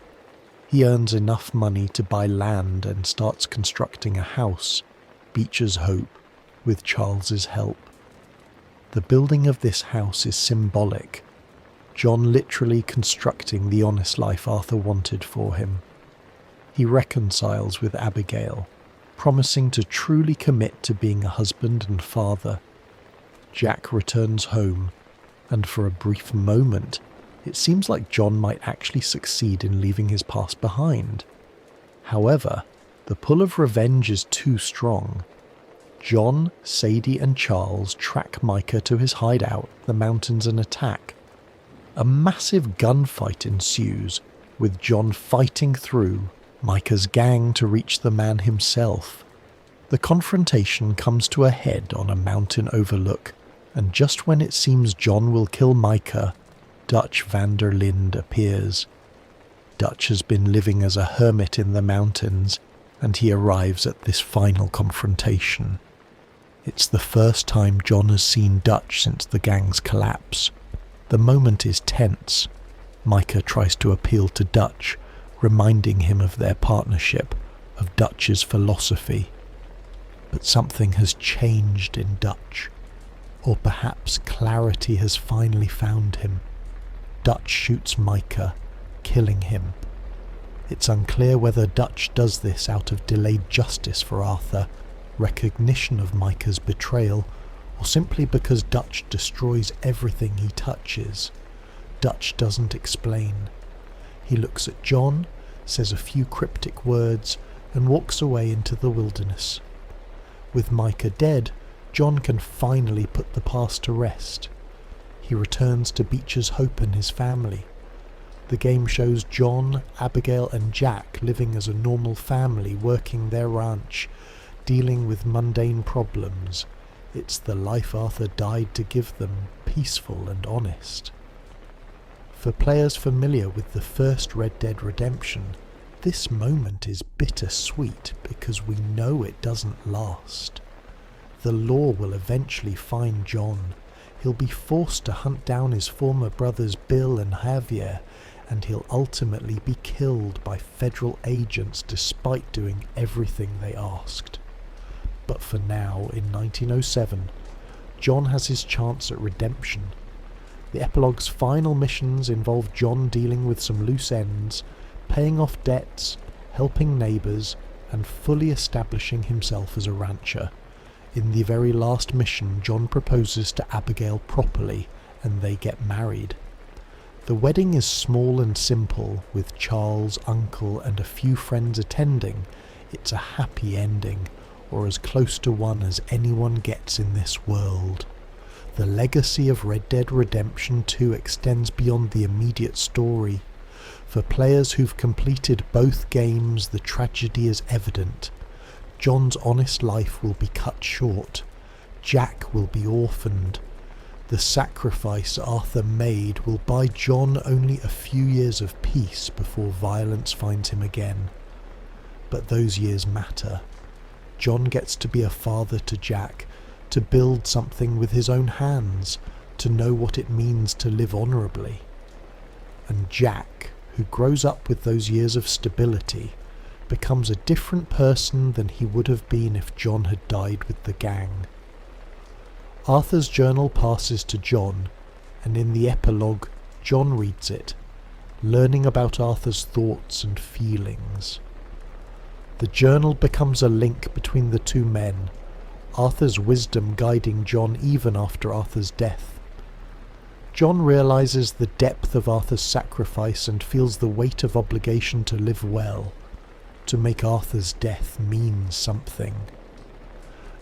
Speaker 1: He earns enough money to buy land and starts constructing a house, Beecher's Hope, with Charles's help. The building of this house is symbolic, John literally constructing the honest life Arthur wanted for him. He reconciles with Abigail, promising to truly commit to being a husband and father. Jack returns home, and for a brief moment, it seems like John might actually succeed in leaving his past behind. However, the pull of revenge is too strong. John, Sadie and Charles track Micah to his hideout, the mountains, and attack. A massive gunfight ensues, with John fighting through Micah's gang to reach the man himself. The confrontation comes to a head on a mountain overlook, and just when it seems John will kill Micah, Dutch van der Linde appears. Dutch has been living as a hermit in the mountains, and he arrives at this final confrontation. It's the first time John has seen Dutch since the gang's collapse. The moment is tense. Micah tries to appeal to Dutch, reminding him of their partnership, of Dutch's philosophy. But something has changed in Dutch. Or perhaps clarity has finally found him. Dutch shoots Micah, killing him. It's unclear whether Dutch does this out of delayed justice for Arthur, recognition of Micah's betrayal, or simply because Dutch destroys everything he touches. Dutch doesn't explain. He looks at John, says a few cryptic words, and walks away into the wilderness. With Micah dead, John can finally put the past to rest. He returns to Beecher's Hope and his family. The game shows John, Abigail and Jack living as a normal family, working their ranch, dealing with mundane problems. It's the life Arthur died to give them, peaceful and honest. For players familiar with the first Red Dead Redemption, this moment is bittersweet because we know it doesn't last. The law will eventually find John. He'll be forced to hunt down his former brothers Bill and Javier, and he'll ultimately be killed by federal agents despite doing everything they asked. But for now, in 1907, John has his chance at redemption. The epilogue's final missions involve John dealing with some loose ends, paying off debts, helping neighbours, and fully establishing himself as a rancher. In the very last mission, John proposes to Abigail properly, and they get married. The wedding is small and simple, with Charles, uncle, and a few friends attending. It's a happy ending, or as close to one as anyone gets in this world. The legacy of Red Dead Redemption 2 extends beyond the immediate story. For players who've completed both games, the tragedy is evident. John's honest life will be cut short. Jack will be orphaned. The sacrifice Arthur made will buy John only a few years of peace before violence finds him again. But those years matter. John gets to be a father to Jack, to build something with his own hands, to know what it means to live honourably. And Jack, who grows up with those years of stability, becomes a different person than he would have been if John had died with the gang. Arthur's journal passes to John, and in the epilogue, John reads it, learning about Arthur's thoughts and feelings. The journal becomes a link between the two men, Arthur's wisdom guiding John even after Arthur's death. John realizes the depth of Arthur's sacrifice and feels the weight of obligation to live well, to make Arthur's death mean something.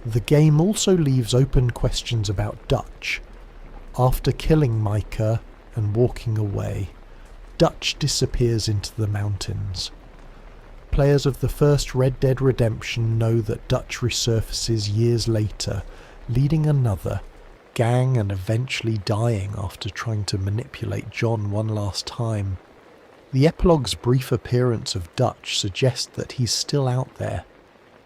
Speaker 1: The game also leaves open questions about Dutch. After killing Micah and walking away, Dutch disappears into the mountains. Players of the first Red Dead Redemption know that Dutch resurfaces years later, leading another gang and eventually dying after trying to manipulate John one last time. The epilogue's brief appearance of Dutch suggests that he's still out there,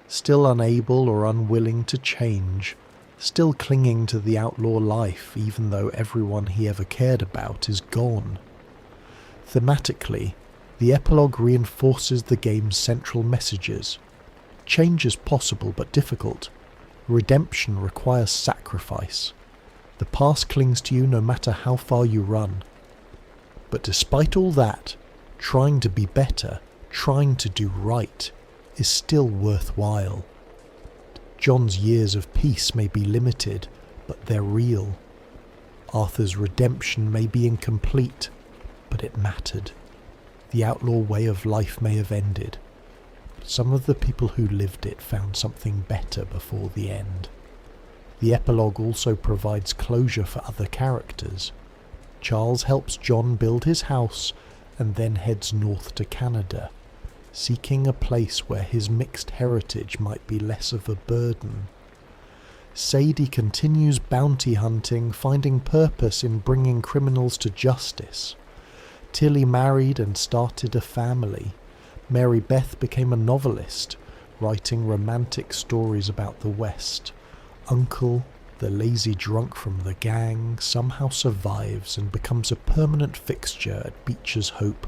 Speaker 1: still unable or unwilling to change, still clinging to the outlaw life even though everyone he ever cared about is gone. Thematically, the epilogue reinforces the game's central messages. Change is possible but difficult. Redemption requires sacrifice. The past clings to you no matter how far you run. But despite all that, trying to be better, trying to do right, is still worthwhile. John's years of peace may be limited, but they're real. Arthur's redemption may be incomplete, but it mattered. The outlaw way of life may have ended, but some of the people who lived it found something better before the end. The epilogue also provides closure for other characters. Charles helps John build his house and then heads north to Canada, seeking a place where his mixed heritage might be less of a burden. Sadie continues bounty hunting, finding purpose in bringing criminals to justice. Tilly married and started a family. Mary Beth became a novelist, writing romantic stories about the West. Uncle, the lazy drunk from the gang, somehow survives and becomes a permanent fixture at Beecher's Hope,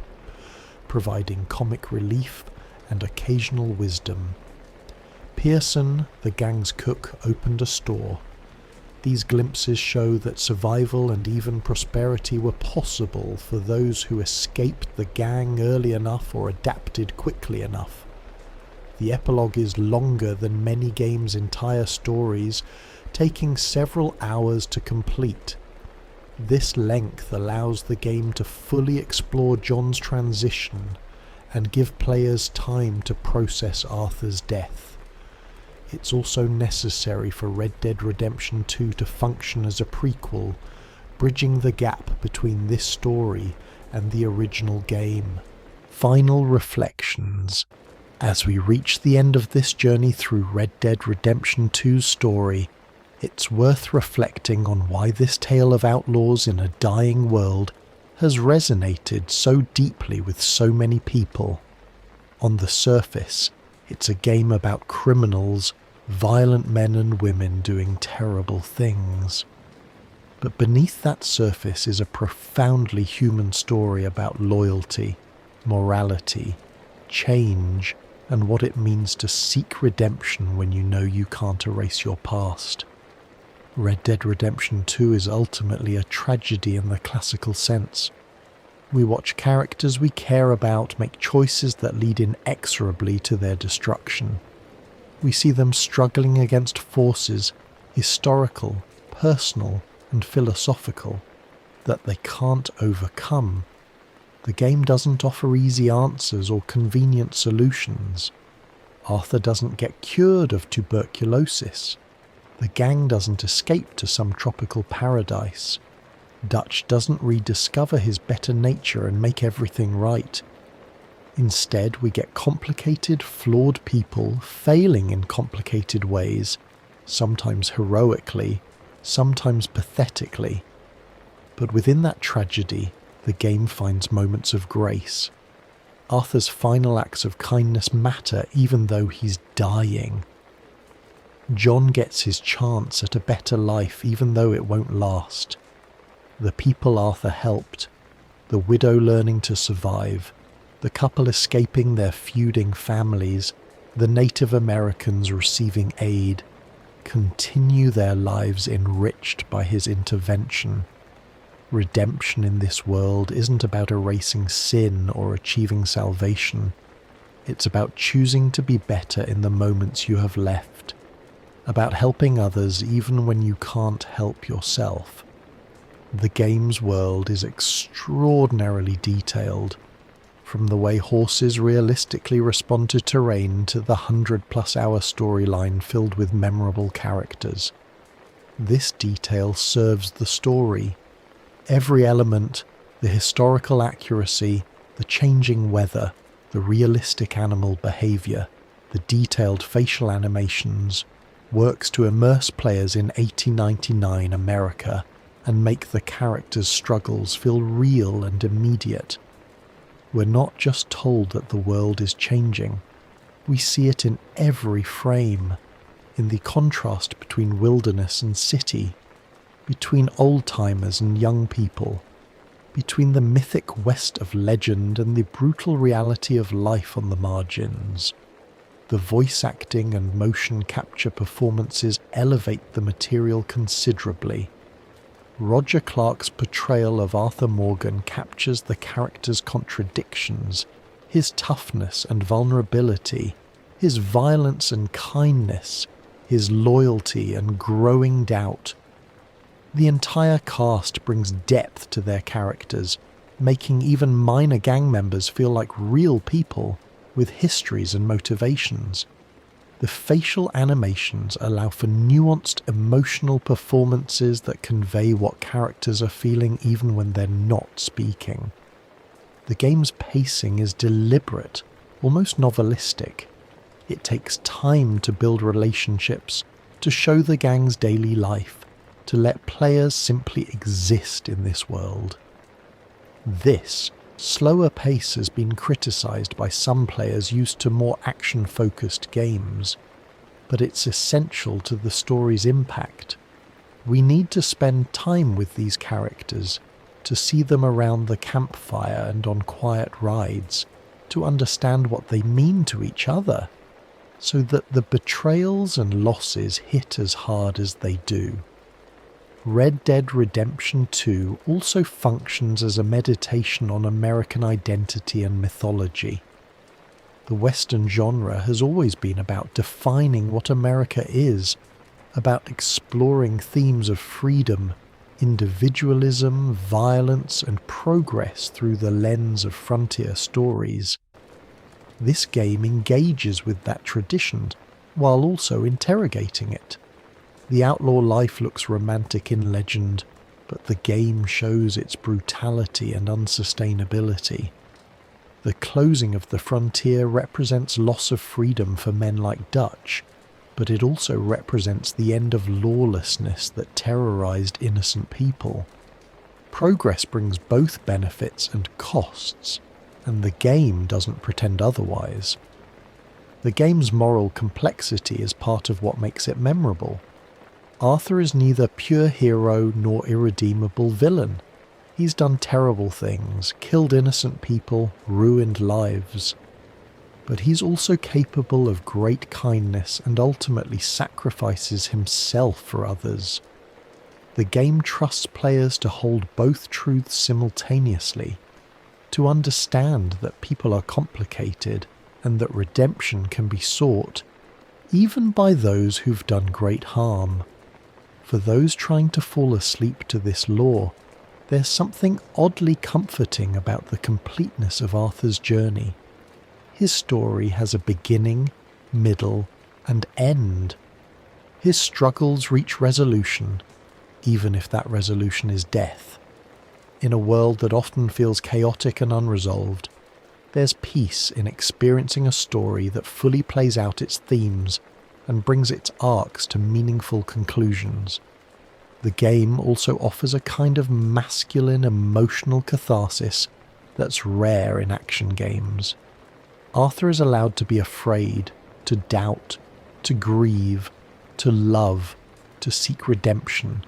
Speaker 1: providing comic relief and occasional wisdom. Pearson, the gang's cook, opened a store. These glimpses show that survival and even prosperity were possible for those who escaped the gang early enough or adapted quickly enough. The epilogue is longer than many games' entire stories, taking several hours to complete. This length allows the game to fully explore John's transition and give players time to process Arthur's death. It's also necessary for Red Dead Redemption 2 to function as a prequel, bridging the gap between this story and the original game. Final reflections. As we reach the end of this journey through Red Dead Redemption 2's story, it's worth reflecting on why this tale of outlaws in a dying world has resonated so deeply with so many people. On the surface, it's a game about criminals violent men and women doing terrible things. But beneath that surface is a profoundly human story about loyalty, morality, change, and what it means to seek redemption when you know you can't erase your past. Red Dead Redemption 2 is ultimately a tragedy in the classical sense. We watch characters we care about make choices that lead inexorably to their destruction. We see them struggling against forces, historical, personal, and philosophical, that they can't overcome. The game doesn't offer easy answers or convenient solutions. Arthur doesn't get cured of tuberculosis. The gang doesn't escape to some tropical paradise. Dutch doesn't rediscover his better nature and make everything right. Instead, we get complicated, flawed people failing in complicated ways, sometimes heroically, sometimes pathetically. But within that tragedy, the game finds moments of grace. Arthur's final acts of kindness matter even though he's dying. John gets his chance at a better life even though it won't last. The people Arthur helped, the widow learning to survive, the couple escaping their feuding families, the Native Americans receiving aid, continue their lives enriched by his intervention. Redemption in this world isn't about erasing sin or achieving salvation. It's about choosing to be better in the moments you have left, about helping others even when you can't help yourself. The game's world is extraordinarily detailed, from the way horses realistically respond to terrain to the 100+ hour storyline filled with memorable characters. This detail serves the story. Every element, the historical accuracy, the changing weather, the realistic animal behavior, the detailed facial animations, works to immerse players in 1899 America and make the characters' struggles feel real and immediate. We're not just told that the world is changing, we see it in every frame, in the contrast between wilderness and city, between old-timers and young people, between the mythic west of legend and the brutal reality of life on the margins. The voice acting and motion capture performances elevate the material considerably. Roger Clark's portrayal of Arthur Morgan captures the character's contradictions, his toughness and vulnerability, his violence and kindness, his loyalty and growing doubt. The entire cast brings depth to their characters, making even minor gang members feel like real people with histories and motivations. The facial animations allow for nuanced emotional performances that convey what characters are feeling even when they're not speaking. The game's pacing is deliberate, almost novelistic. It takes time to build relationships, to show the gang's daily life, to let players simply exist in this world. This slower pace has been criticised by some players used to more action-focused games, but it's essential to the story's impact. We need to spend time with these characters, to see them around the campfire and on quiet rides, to understand what they mean to each other, so that the betrayals and losses hit as hard as they do. Red Dead Redemption 2 also functions as a meditation on American identity and mythology. The Western genre has always been about defining what America is, about exploring themes of freedom, individualism, violence, and progress through the lens of frontier stories. This game engages with that tradition, while also interrogating it. The outlaw life looks romantic in legend, but the game shows its brutality and unsustainability. The closing of the frontier represents loss of freedom for men like Dutch, but it also represents the end of lawlessness that terrorized innocent people. Progress brings both benefits and costs, and the game doesn't pretend otherwise. The game's moral complexity is part of what makes it memorable. Arthur is neither pure hero nor irredeemable villain. He's done terrible things, killed innocent people, ruined lives. But he's also capable of great kindness and ultimately sacrifices himself for others. The game trusts players to hold both truths simultaneously, to understand that people are complicated and that redemption can be sought, even by those who've done great harm. For those trying to fall asleep to this lore, there's something oddly comforting about the completeness of Arthur's journey. His story has a beginning, middle, and end. His struggles reach resolution, even if that resolution is death. In a world that often feels chaotic and unresolved, there's peace in experiencing a story that fully plays out its themes and brings its arcs to meaningful conclusions. The game also offers a kind of masculine emotional catharsis that's rare in action games. Arthur is allowed to be afraid, to doubt, to grieve, to love, to seek redemption.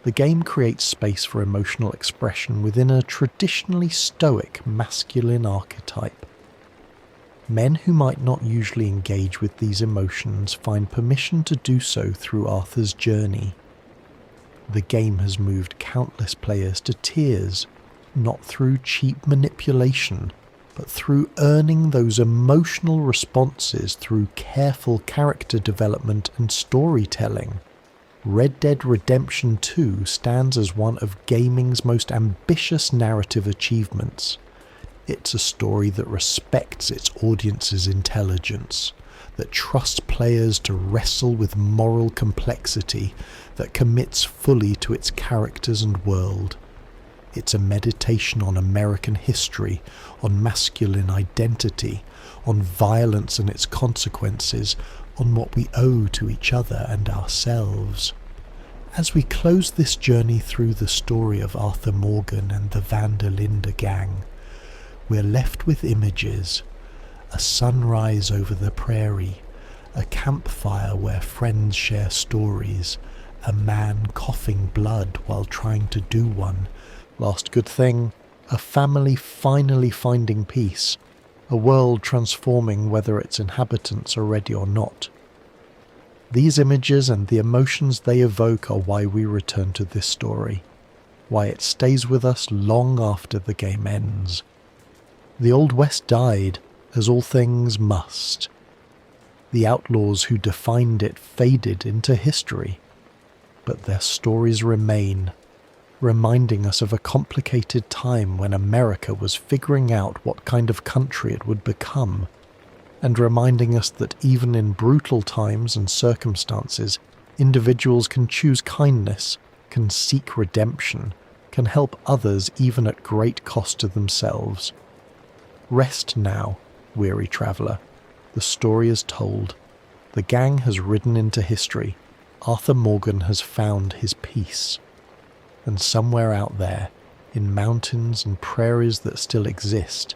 Speaker 1: The game creates space for emotional expression within a traditionally stoic masculine archetype. Men who might not usually engage with these emotions find permission to do so through Arthur's journey. The game has moved countless players to tears, not through cheap manipulation, but through earning those emotional responses through careful character development and storytelling. Red Dead Redemption 2 stands as one of gaming's most ambitious narrative achievements. It's a story that respects its audience's intelligence, that trusts players to wrestle with moral complexity, that commits fully to its characters and world. It's a meditation on American history, on masculine identity, on violence and its consequences, on what we owe to each other and ourselves. As we close this journey through the story of Arthur Morgan and the Van der Linde gang, we're left with images: a sunrise over the prairie, a campfire where friends share stories, a man coughing blood while trying to do one, last good thing, a family finally finding peace, a world transforming whether its inhabitants are ready or not. These images and the emotions they evoke are why we return to this story, why it stays with us long after the game ends. The Old West died, as all things must. The outlaws who defined it faded into history, but their stories remain, reminding us of a complicated time when America was figuring out what kind of country it would become, and reminding us that even in brutal times and circumstances, individuals can choose kindness, can seek redemption, can help others even at great cost to themselves. Rest now, weary traveller. The story is told. The gang has ridden into history. Arthur Morgan has found his peace. And somewhere out there, in mountains and prairies that still exist,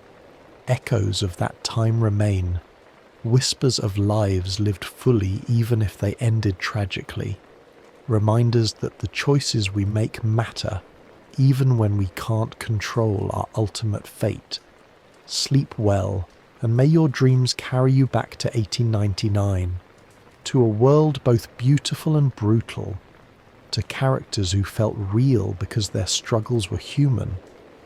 Speaker 1: echoes of that time remain, whispers of lives lived fully even if they ended tragically, reminders that the choices we make matter even when we can't control our ultimate fate. Sleep well, and may your dreams carry you back to 1899, to a world both beautiful and brutal, to characters who felt real because their struggles were human,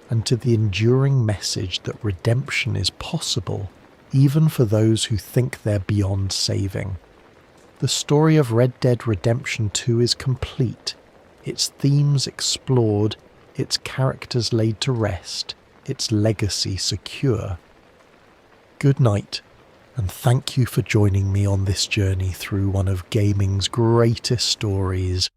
Speaker 1: and to the enduring message that redemption is possible, even for those who think they're beyond saving. The story of Red Dead Redemption 2 is complete, its themes explored, its characters laid to rest, its legacy secure. Good night, and thank you for joining me on this journey through one of gaming's greatest stories.